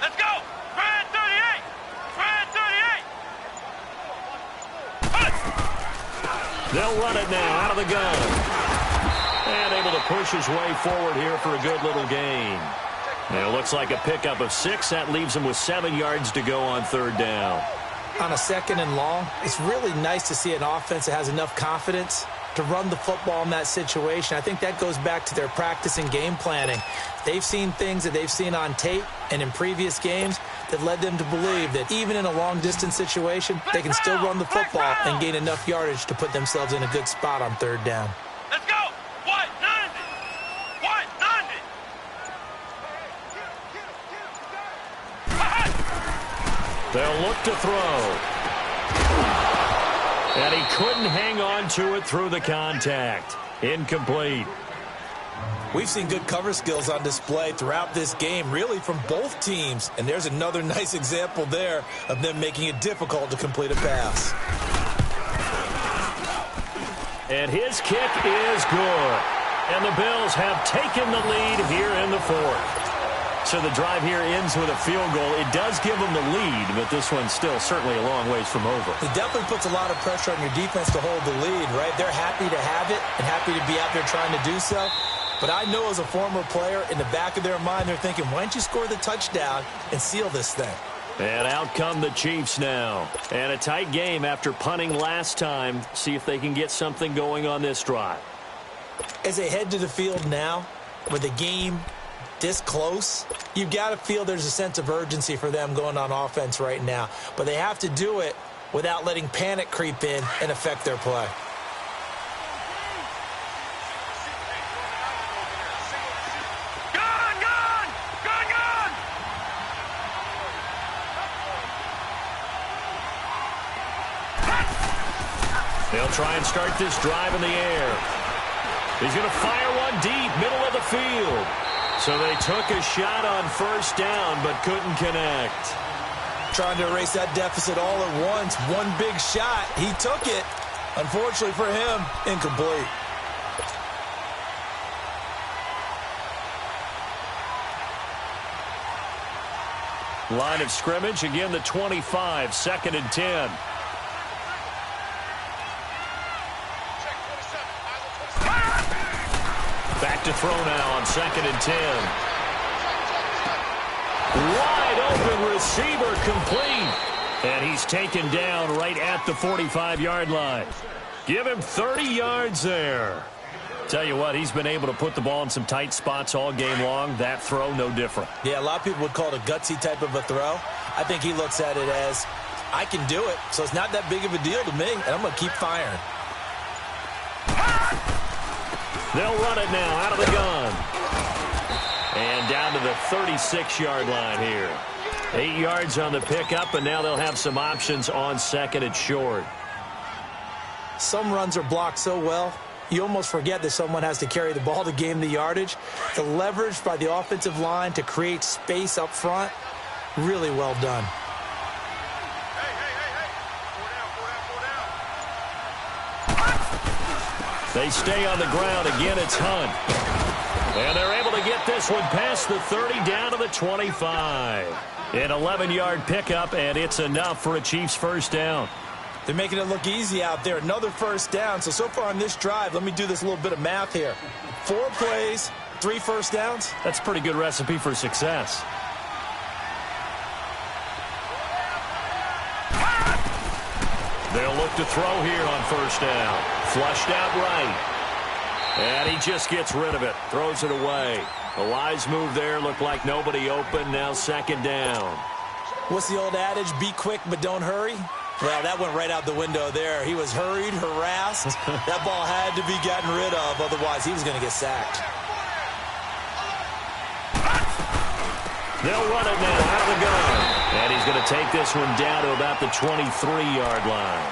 Let's go! Brad 38! Brad 38! They'll run it now out of the gun. And able to push his way forward here for a good little gain. And it looks like a pickup of 6. That leaves him with 7 yards to go on 3rd down. On a 2nd and long, it's really nice to see an offense that has enough confidence to run the football in that situation. I think that goes back to their practice and game planning. They've seen things that they've seen on tape and in previous games that led them to believe that even in a long-distance situation, they can still run the football and gain enough yardage to put themselves in a good spot on 3rd down. Let's go! What? 90! What? 90! They'll look to throw. And he couldn't hang on to it through the contact. Incomplete. We've seen good cover skills on display throughout this game, really from both teams. And there's another nice example there of them making it difficult to complete a pass. And his kick is good. And the Bills have taken the lead here in the 4th. So the drive here ends with a field goal. It does give them the lead, but this one's still certainly a long ways from over. It definitely puts a lot of pressure on your defense to hold the lead, right? They're happy to have it and happy to be out there trying to do so. But I know as a former player, in the back of their mind, they're thinking, why don't you score the touchdown and seal this thing? And out come the Chiefs now. And a tight game after punting last time. See if they can get something going on this drive. As they head to the field now, with the game this close, you've got to feel there's a sense of urgency for them going on offense right now. But they have to do it without letting panic creep in and affect their play. They'll try and start this drive in the air. He's going to fire one deep, middle of the field. So they took a shot on first down, but couldn't connect. Trying to erase that deficit all at once. One big shot. He took it. Unfortunately for him, incomplete. Line of scrimmage, again the 25, 2nd and 10. Back to throw now on 2nd and 10. Wide open receiver complete. And he's taken down right at the 45-yard line. Give him 30 yards there. Tell you what, he's been able to put the ball in some tight spots all game long. That throw, no different. Yeah, a lot of people would call it a gutsy type of a throw. I think he looks at it as, I can do it, so it's not that big of a deal to me, and I'm going to keep firing. They'll run it now out of the gun. And down to the 36-yard line here. 8 yards on the pickup, and now they'll have some options on 2nd and short. Some runs are blocked so well, you almost forget that someone has to carry the ball to gain the yardage. The leverage by the offensive line to create space up front, really well done. They stay on the ground. Again, it's Hunt. And they're able to get this one past the 30 down to the 25. An 11-yard pickup, and it's enough for a Chiefs first down. They're making it look easy out there. Another first down. So far on this drive, let me do this little bit of math here. 4 plays, 3 first downs. That's a pretty good recipe for success. They'll look to throw here on first down. Flushed out right. And he just gets rid of it. Throws it away. A wise move there. Looked like nobody open. Now 2nd down. What's the old adage? Be quick, but don't hurry. Well, that went right out the window there. He was hurried, harassed. That ball had to be gotten rid of. Otherwise, he was going to get sacked. They'll run it now out of the gun. And he's going to take this one down to about the 23-yard line.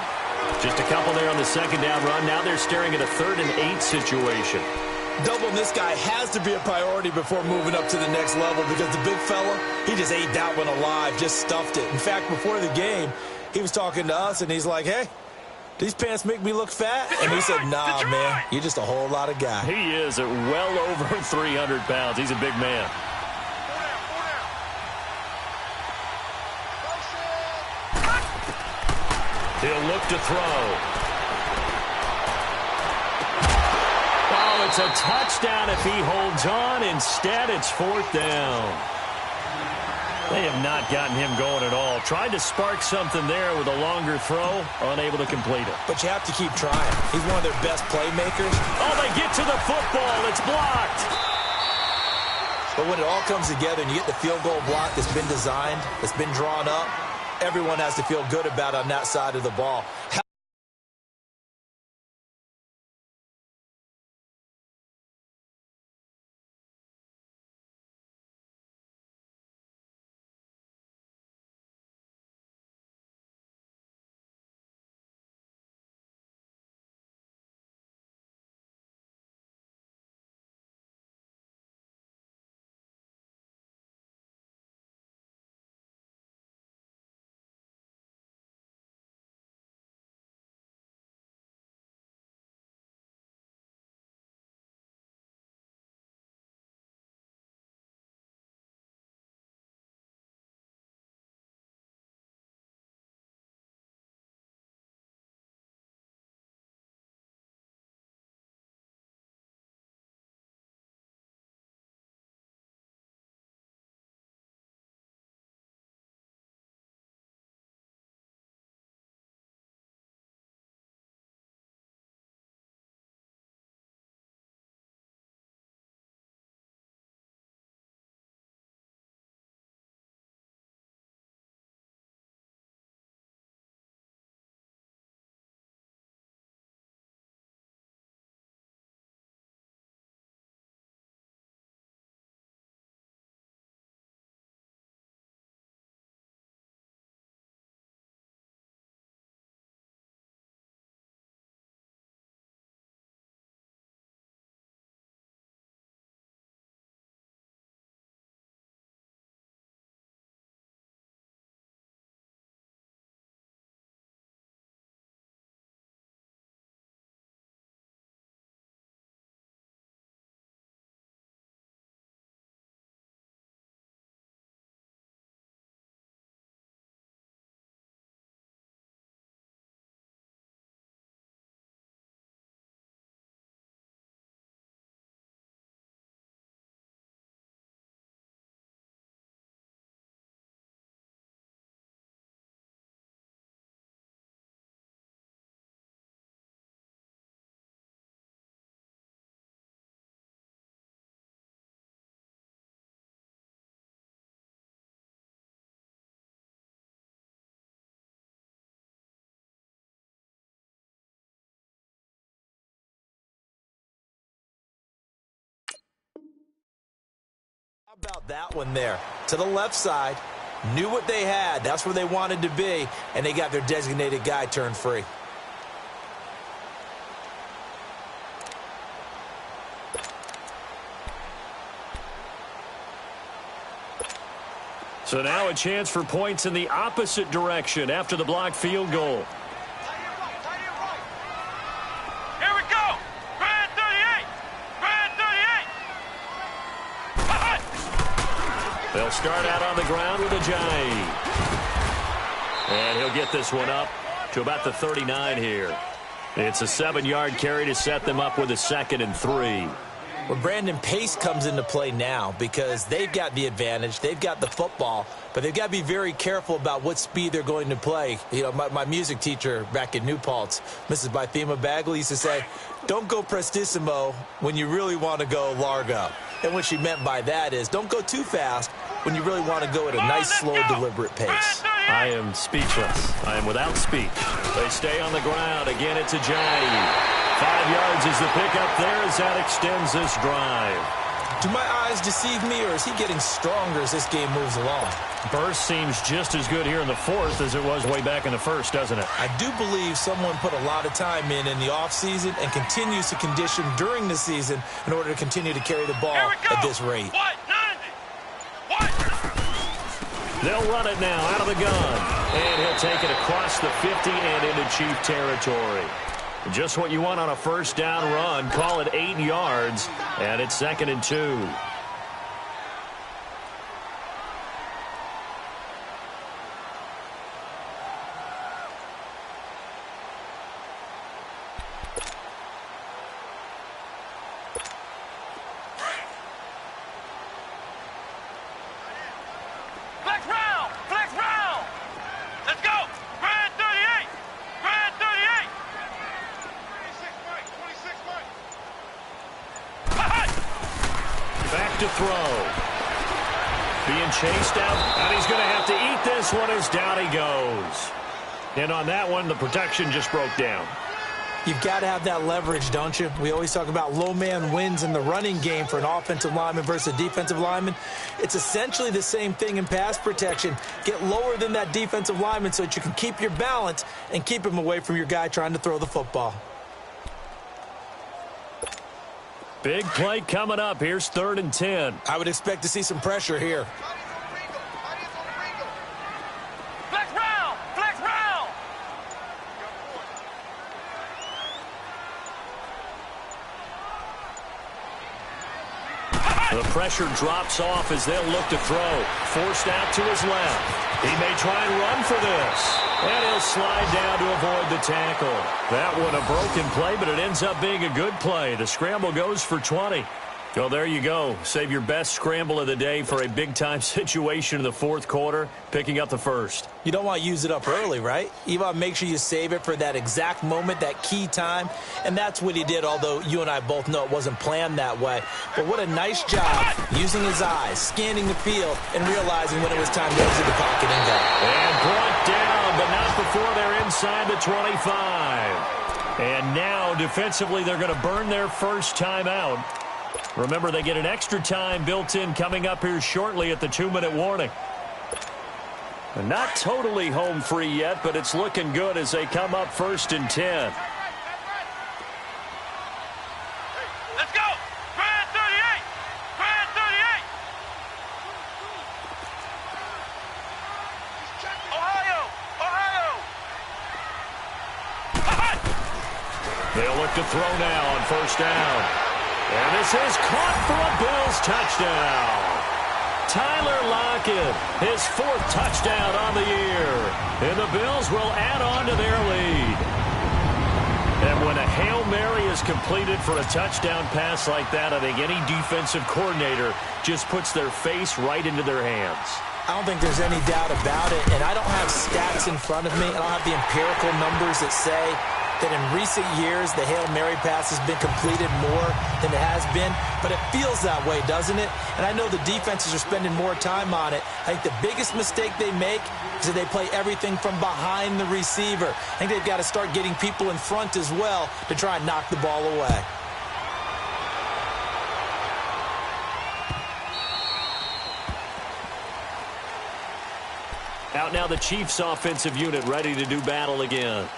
Just a couple there on the 2nd down run. Now they're staring at a 3rd and 8 situation. Doubling this guy has to be a priority before moving up to the next level because the big fella, he just ate that one alive, just stuffed it. In fact, before the game, he was talking to us, and he's like, hey, these pants make me look fat? And we said, nah, man, you're just a whole lot of guy. He is at well over 300 pounds. He's a big man. He'll look to throw. Oh, it's a touchdown if he holds on. Instead, it's 4th down. They have not gotten him going at all. Tried to spark something there with a longer throw, unable to complete it. But you have to keep trying. He's one of their best playmakers. Oh, they get to the football. It's blocked. But when it all comes together and you get the field goal block that's been designed, that's been drawn up, everyone has to feel good about on that side of the ball. about that one there? To the left side, knew what they had. That's where they wanted to be, and they got their designated guy turned free. So now a chance for points in the opposite direction after the blocked field goal. Here we go! Grand 38! Grand 38! They'll start out on the ground with Ajayi. And he'll get this one up to about the 39 here. It's a 7-yard carry to set them up with a 2nd and 3. Well, Brandon, pace comes into play now because they've got the advantage. They've got the football, but they've got to be very careful about what speed they're going to play. You know, my music teacher back in New Paltz, Mrs. Bythema Bagley, used to say, don't go prestissimo when you really want to go largo. And what she meant by that is don't go too fast when you really want to go at a nice, slow, deliberate pace. I am speechless. I am without speech. They stay on the ground. Again, it's Ajayi. 5 yards is the pickup there as that extends this drive. Do my eyes deceive me, or is he getting stronger as this game moves along? Burst seems just as good here in the 4th as it was way back in the 1st, doesn't it? I do believe someone put a lot of time in the offseason and continues to condition during the season in order to continue to carry the ball at this rate. They'll run it now out of the gun. And he'll take it across the 50 and into Chief territory. Just what you want on a first down run. Call it 8 yards, and it's 2nd and 2. Flex round! Flex round! Let's go! Grand 38! Grand 38! 26 Back to throw. Being chased out, and he's going to have to eat this one as down he goes. And on that one, the protection just broke down. You've got to have that leverage, don't you? We always talk about low man wins in the running game for an offensive lineman versus a defensive lineman. It's essentially the same thing in pass protection. Get lower than that defensive lineman so that you can keep your balance and keep him away from your guy trying to throw the football. Big play coming up. Here's 3rd and 10. I would expect to see some pressure here. Flex round! Flex round! The pressure drops off as they'll look to throw. Forced out to his left. He may try and run for this. And he'll slide down to avoid the tackle. That one a broken play, but it ends up being a good play. The scramble goes for 20. Well, there you go. Save your best scramble of the day for a big-time situation in the 4th quarter, picking up the 1st. You don't want to use it up early, right? You want to make sure you save it for that exact moment, that key time. And that's what he did, although you and I both know it wasn't planned that way. But what a nice job using his eyes, scanning the field, and realizing when it was time to exit the pocket and go. And brought down, but not before they're inside the 25. And now, defensively, they're going to burn their first timeout. Remember, they get an extra time built in coming up here shortly at the 2-minute warning. Not totally home free yet, but it's looking good as they come up 1st and 10. Let's go! Grand 38! Grand 38! Ohio! Ohio! They'll look to throw now on 1st down. And this is caught for a Bills touchdown. Tyler Lockett, his 4th touchdown on the year. And the Bills will add on to their lead. And when a Hail Mary is completed for a touchdown pass like that, I think any defensive coordinator just puts their face right into their hands. I don't think there's any doubt about it, and I don't have stats in front of me. I don't have the empirical numbers that say that in recent years the Hail Mary pass has been completed more than it has been, but it feels that way, doesn't it? And I know the defenses are spending more time on it. I think the biggest mistake they make is that they play everything from behind the receiver. I think they've got to start getting people in front as well to try and knock the ball away. Out now the Chiefs offensive unit ready to do battle again.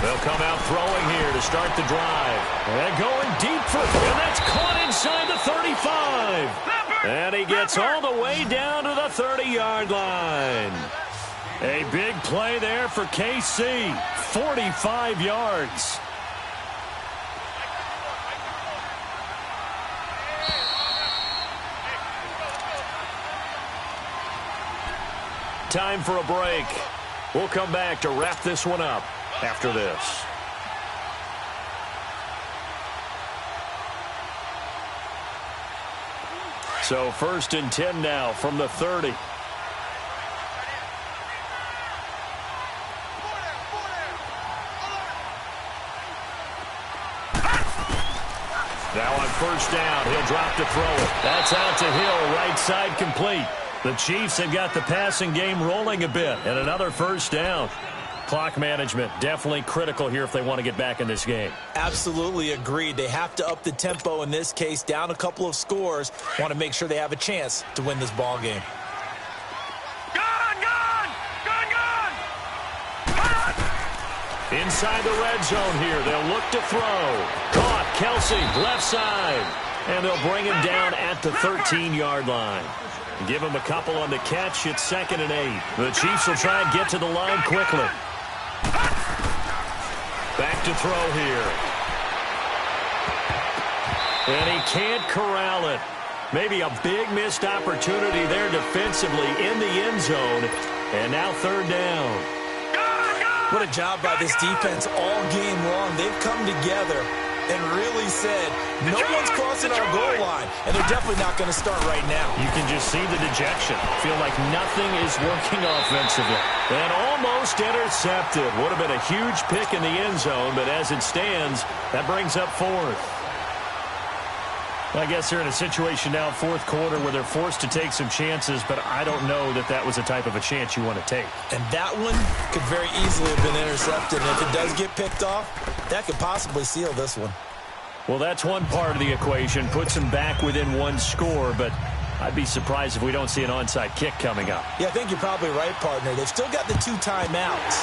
They'll come out throwing here to start the drive. And going deep for, and that's caught inside the 35. And he gets all the way down to the 30-yard line. A big play there for KC. 45 yards. Time for a break. We'll come back to wrap this one up after this. So 1st and 10 now from the 30. Now on 1st down, he'll drop to throw it. That's out to Hill, right side complete. The Chiefs have got the passing game rolling a bit, and another 1st down. Clock management definitely critical here if they want to get back in this game. Absolutely agreed. They have to up the tempo in this case, down a couple of scores. Want to make sure they have a chance to win this ball game. Inside the red zone here, they'll look to throw. Caught, Kelsey, left side. And they'll bring him down at the 13-yard line. Give him a couple on the catch. It's 2nd and 8. The Chiefs will try and get to the line quickly. Back to throw here. And he can't corral it. Maybe a big missed opportunity there defensively in the end zone. And now 3rd down. What a job by this defense all game long. They've come together and really said, no one's crossing our goal line, and they're definitely not going to start right now. You can just see the dejection. Feel like nothing is working offensively. And almost intercepted. Would have been a huge pick in the end zone, but as it stands, that brings up 4th. I guess they're in a situation now, 4th quarter, where they're forced to take some chances, but I don't know that that was the type of a chance you want to take. And that one could very easily have been intercepted. And if it does get picked off, that could possibly seal this one. Well, that's one part of the equation. Puts them back within 1 score, but I'd be surprised if we don't see an onside kick coming up. Yeah, I think you're probably right, partner. They've still got the 2 timeouts.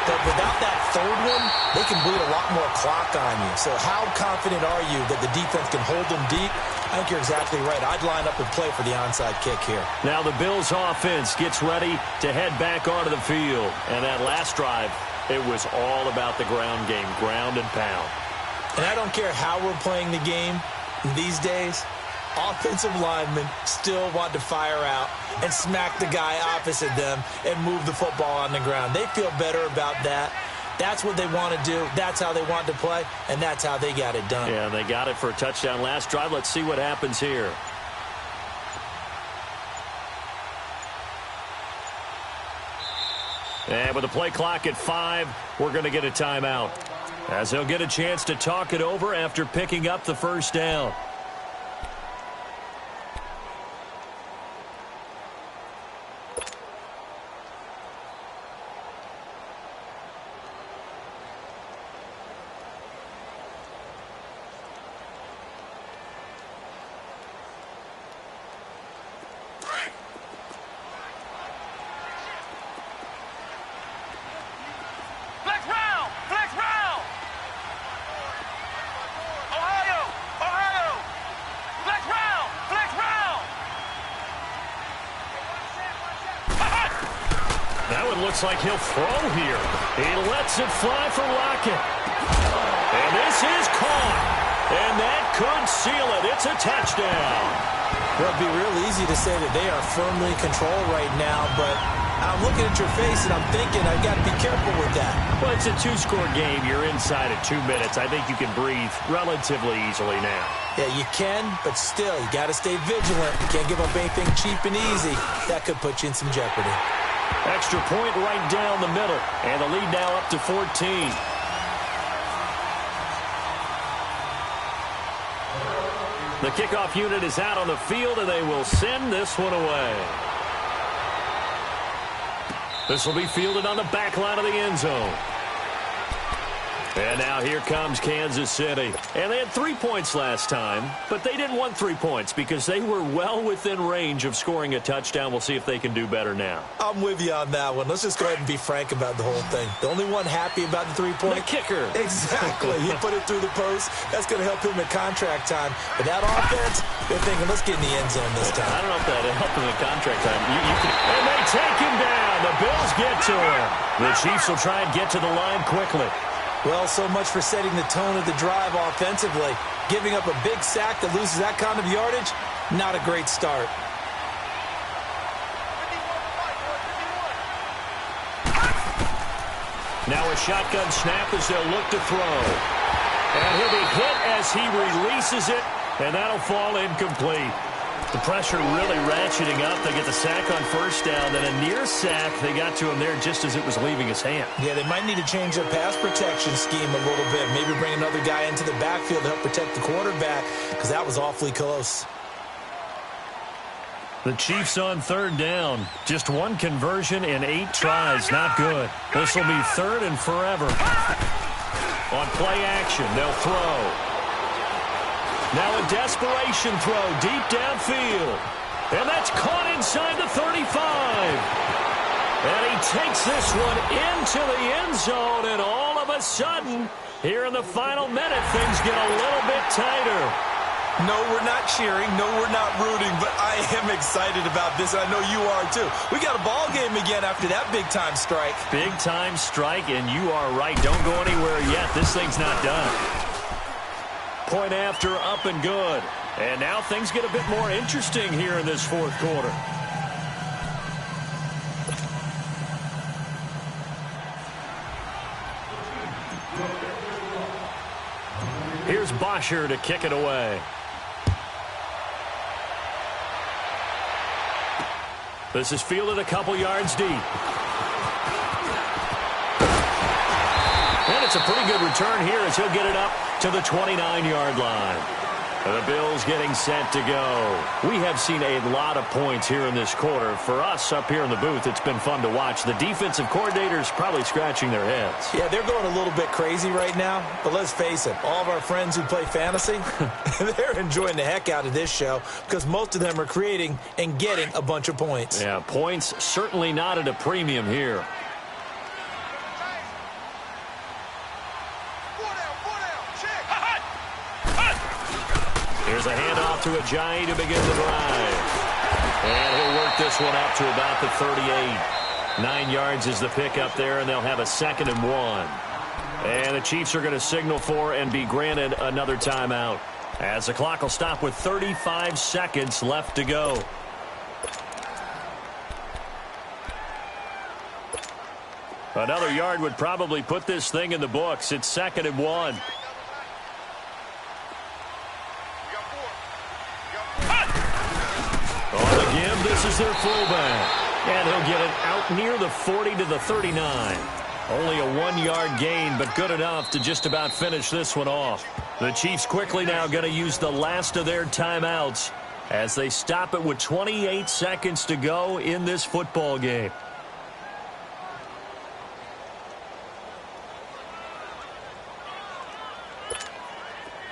But without that 3rd one, they can bleed a lot more clock on you. So how confident are you that the defense can hold them deep? I think you're exactly right. I'd line up and play for the onside kick here. Now the Bills offense gets ready to head back onto the field. And that last drive, it was all about the ground game, ground and pound. And I don't care how we're playing the game these days, offensive linemen still want to fire out and smack the guy opposite them and move the football on the ground. They feel better about that. That's what they want to do. That's how they want to play, and that's how they got it done. Yeah, they got it for a touchdown last drive. Let's see what happens here. And with the play clock at 5, we're going to get a timeout, as they'll get a chance to talk it over after picking up the 1st down. Looks like he'll throw here. He lets it fly for Lockett. And this is caught. And that could seal it. It's a touchdown. Well, it'd be real easy to say that they are firmly in control right now, but I'm looking at your face and I'm thinking I've got to be careful with that. Well, it's a 2-score game. You're inside at 2 minutes. I think you can breathe relatively easily now. Yeah, you can, but still, you got to stay vigilant. You can't give up anything cheap and easy. That could put you in some jeopardy. Extra point right down the middle, and the lead now up to 14. The kickoff unit is out on the field, and they will send this one away. This will be fielded on the back line of the end zone. And now here comes Kansas City. And they had 3 points last time, but they didn't want 3 points because they were well within range of scoring a touchdown. We'll see if they can do better now. I'm with you on that one. Let's just go ahead and be frank about the whole thing. The only one happy about the 3-point? The kicker. Exactly. He put it through the post. That's going to help him at contract time. But that offense, they're thinking, let's get in the end zone this time. I don't know if that helped him at contract time. And they take him down. The Bills get to him. The Chiefs will try and get to the line quickly. Well, so much for setting the tone of the drive offensively. Giving up a big sack that loses that kind of yardage, not a great start. Now a shotgun snap as they'll look to throw. And he'll be hit as he releases it, and that'll fall incomplete. The pressure really ratcheting up. They get the sack on first down, then a near sack. They got to him there just as it was leaving his hand. Yeah, they might need to change their pass protection scheme a little bit. Maybe bring another guy into the backfield to help protect the quarterback, because that was awfully close. The Chiefs on third down. Just one conversion in 8 tries. Not good. This will be third and forever. On play action, they'll throw. Now a desperation throw deep downfield. And that's caught inside the 35. And he takes this one into the end zone. And all of a sudden, here in the final minute, things get a little bit tighter. No, we're not cheering. No, we're not rooting. But I am excited about this. And I know you are, too. We got a ball game again after that big-time strike. Big-time strike, and you are right. Don't go anywhere yet. This thing's not done. Point after, up and good. And now things get a bit more interesting here in this fourth quarter. Here's Bosher to kick it away. This is fielded a couple yards deep. And it's a pretty good return here as he'll get it up to the 29-yard line. The Bills getting set to go. We have seen a lot of points here in this quarter. For us up here in the booth, it's been fun to watch. The defensive coordinators probably scratching their heads. Yeah, they're going a little bit crazy right now. But let's face it, all of our friends who play fantasy, they're enjoying the heck out of this show because most of them are creating and getting a bunch of points. Yeah, points certainly not at a premium here. Here's a handoff to Ajayi to begin the drive. And he'll work this one up to about the 38. 9 yards is the pickup there, and they'll have a 2nd and 1. And the Chiefs are going to signal for and be granted another timeout, as the clock will stop with 35 seconds left to go. Another yard would probably put this thing in the books. It's 2nd and 1. This is their fullback. And he'll get it out near the 40 to the 39. Only a 1-yard gain, but good enough to just about finish this one off. The Chiefs quickly now going to use the last of their timeouts as they stop it with 28 seconds to go in this football game.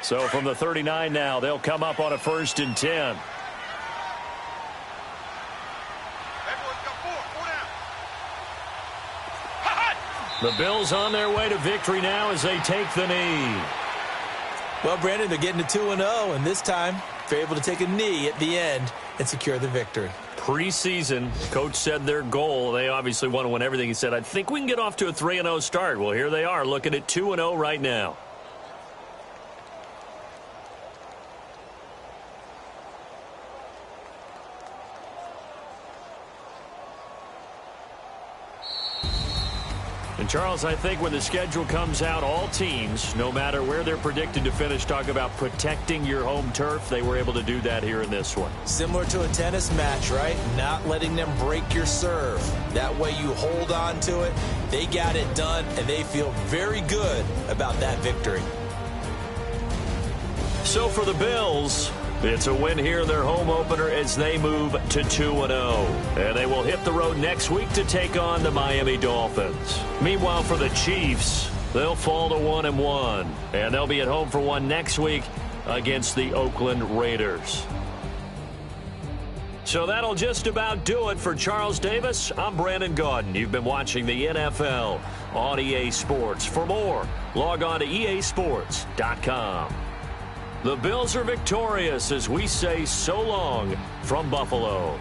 So from the 39 now, they'll come up on a 1st and 10. The Bills on their way to victory now as they take the knee. Well, Brandon, they're getting to 2-0, and this time they're able to take a knee at the end and secure the victory. Preseason, coach said their goal, they obviously want to win everything. He said, I think we can get off to a 3-0 start. Well, here they are looking at 2-0 right now. And Charles, I think when the schedule comes out, all teams, no matter where they're predicted to finish, talk about protecting your home turf. They were able to do that here in this one. Similar to a tennis match, right? Not letting them break your serve. That way you hold on to it. They got it done, and they feel very good about that victory. So for the Bills, It's a win here in their home opener as they move to 2-0. And they will hit the road next week to take on the Miami Dolphins. Meanwhile, for the Chiefs, they'll fall to 1-1. And they'll be at home for one next week against the Oakland Raiders. So that'll just about do it for Charles Davis. I'm Brandon Gaudin. You've been watching the NFL on EA Sports. For more, log on to easports.com. The Bills are victorious as we say so long from Buffalo.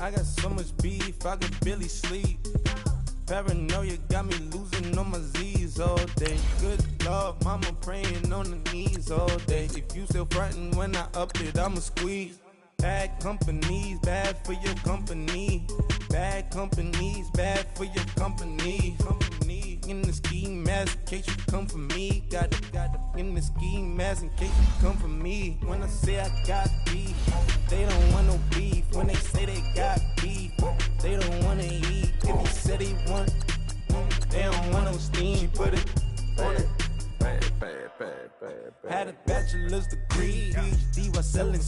I got so much beef, I could barely sleep. Paranoia got me losing on my Z's all day. Good Lord, mama praying on the knees all day. If you still frontin' when I up it, I'ma squeeze. Bad companies, bad for your company. Bad companies, bad for your company. In the ski mask in case you come for me. Got in the ski mask in case you come for me. When I say I got beef, they don't want no beef. When they say they got beef, they don't want to eat. If you said they want, they don't want no steam. Put it on it. Had a bachelor's degree, PhD while selling,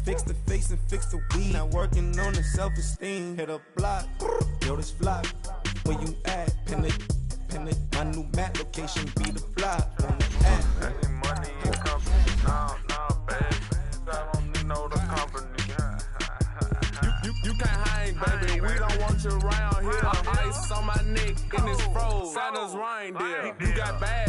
fix the face and fix the weed. Now working on the self-esteem. Hit a block, yo this flock. Where you at? Pin it. My new map location be the block on the app. Money and company, no, baby. I don't need no the company. You can't hang, baby. We don't want you around here. Ice on my neck and it's froze. Santa's reindeer. You got bad.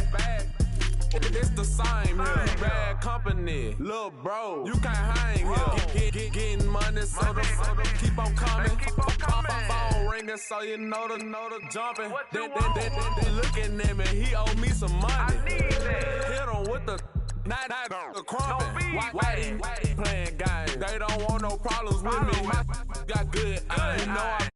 It's the same here. Bad company, little bro. You can't hang here. Getting money, so the keep on coming. Phone ringing, so you know the jumping. They looking at me, he owe me some money. Hit him with the not the crumping. Why they playing games? They don't want no problems with me. Got good, you know I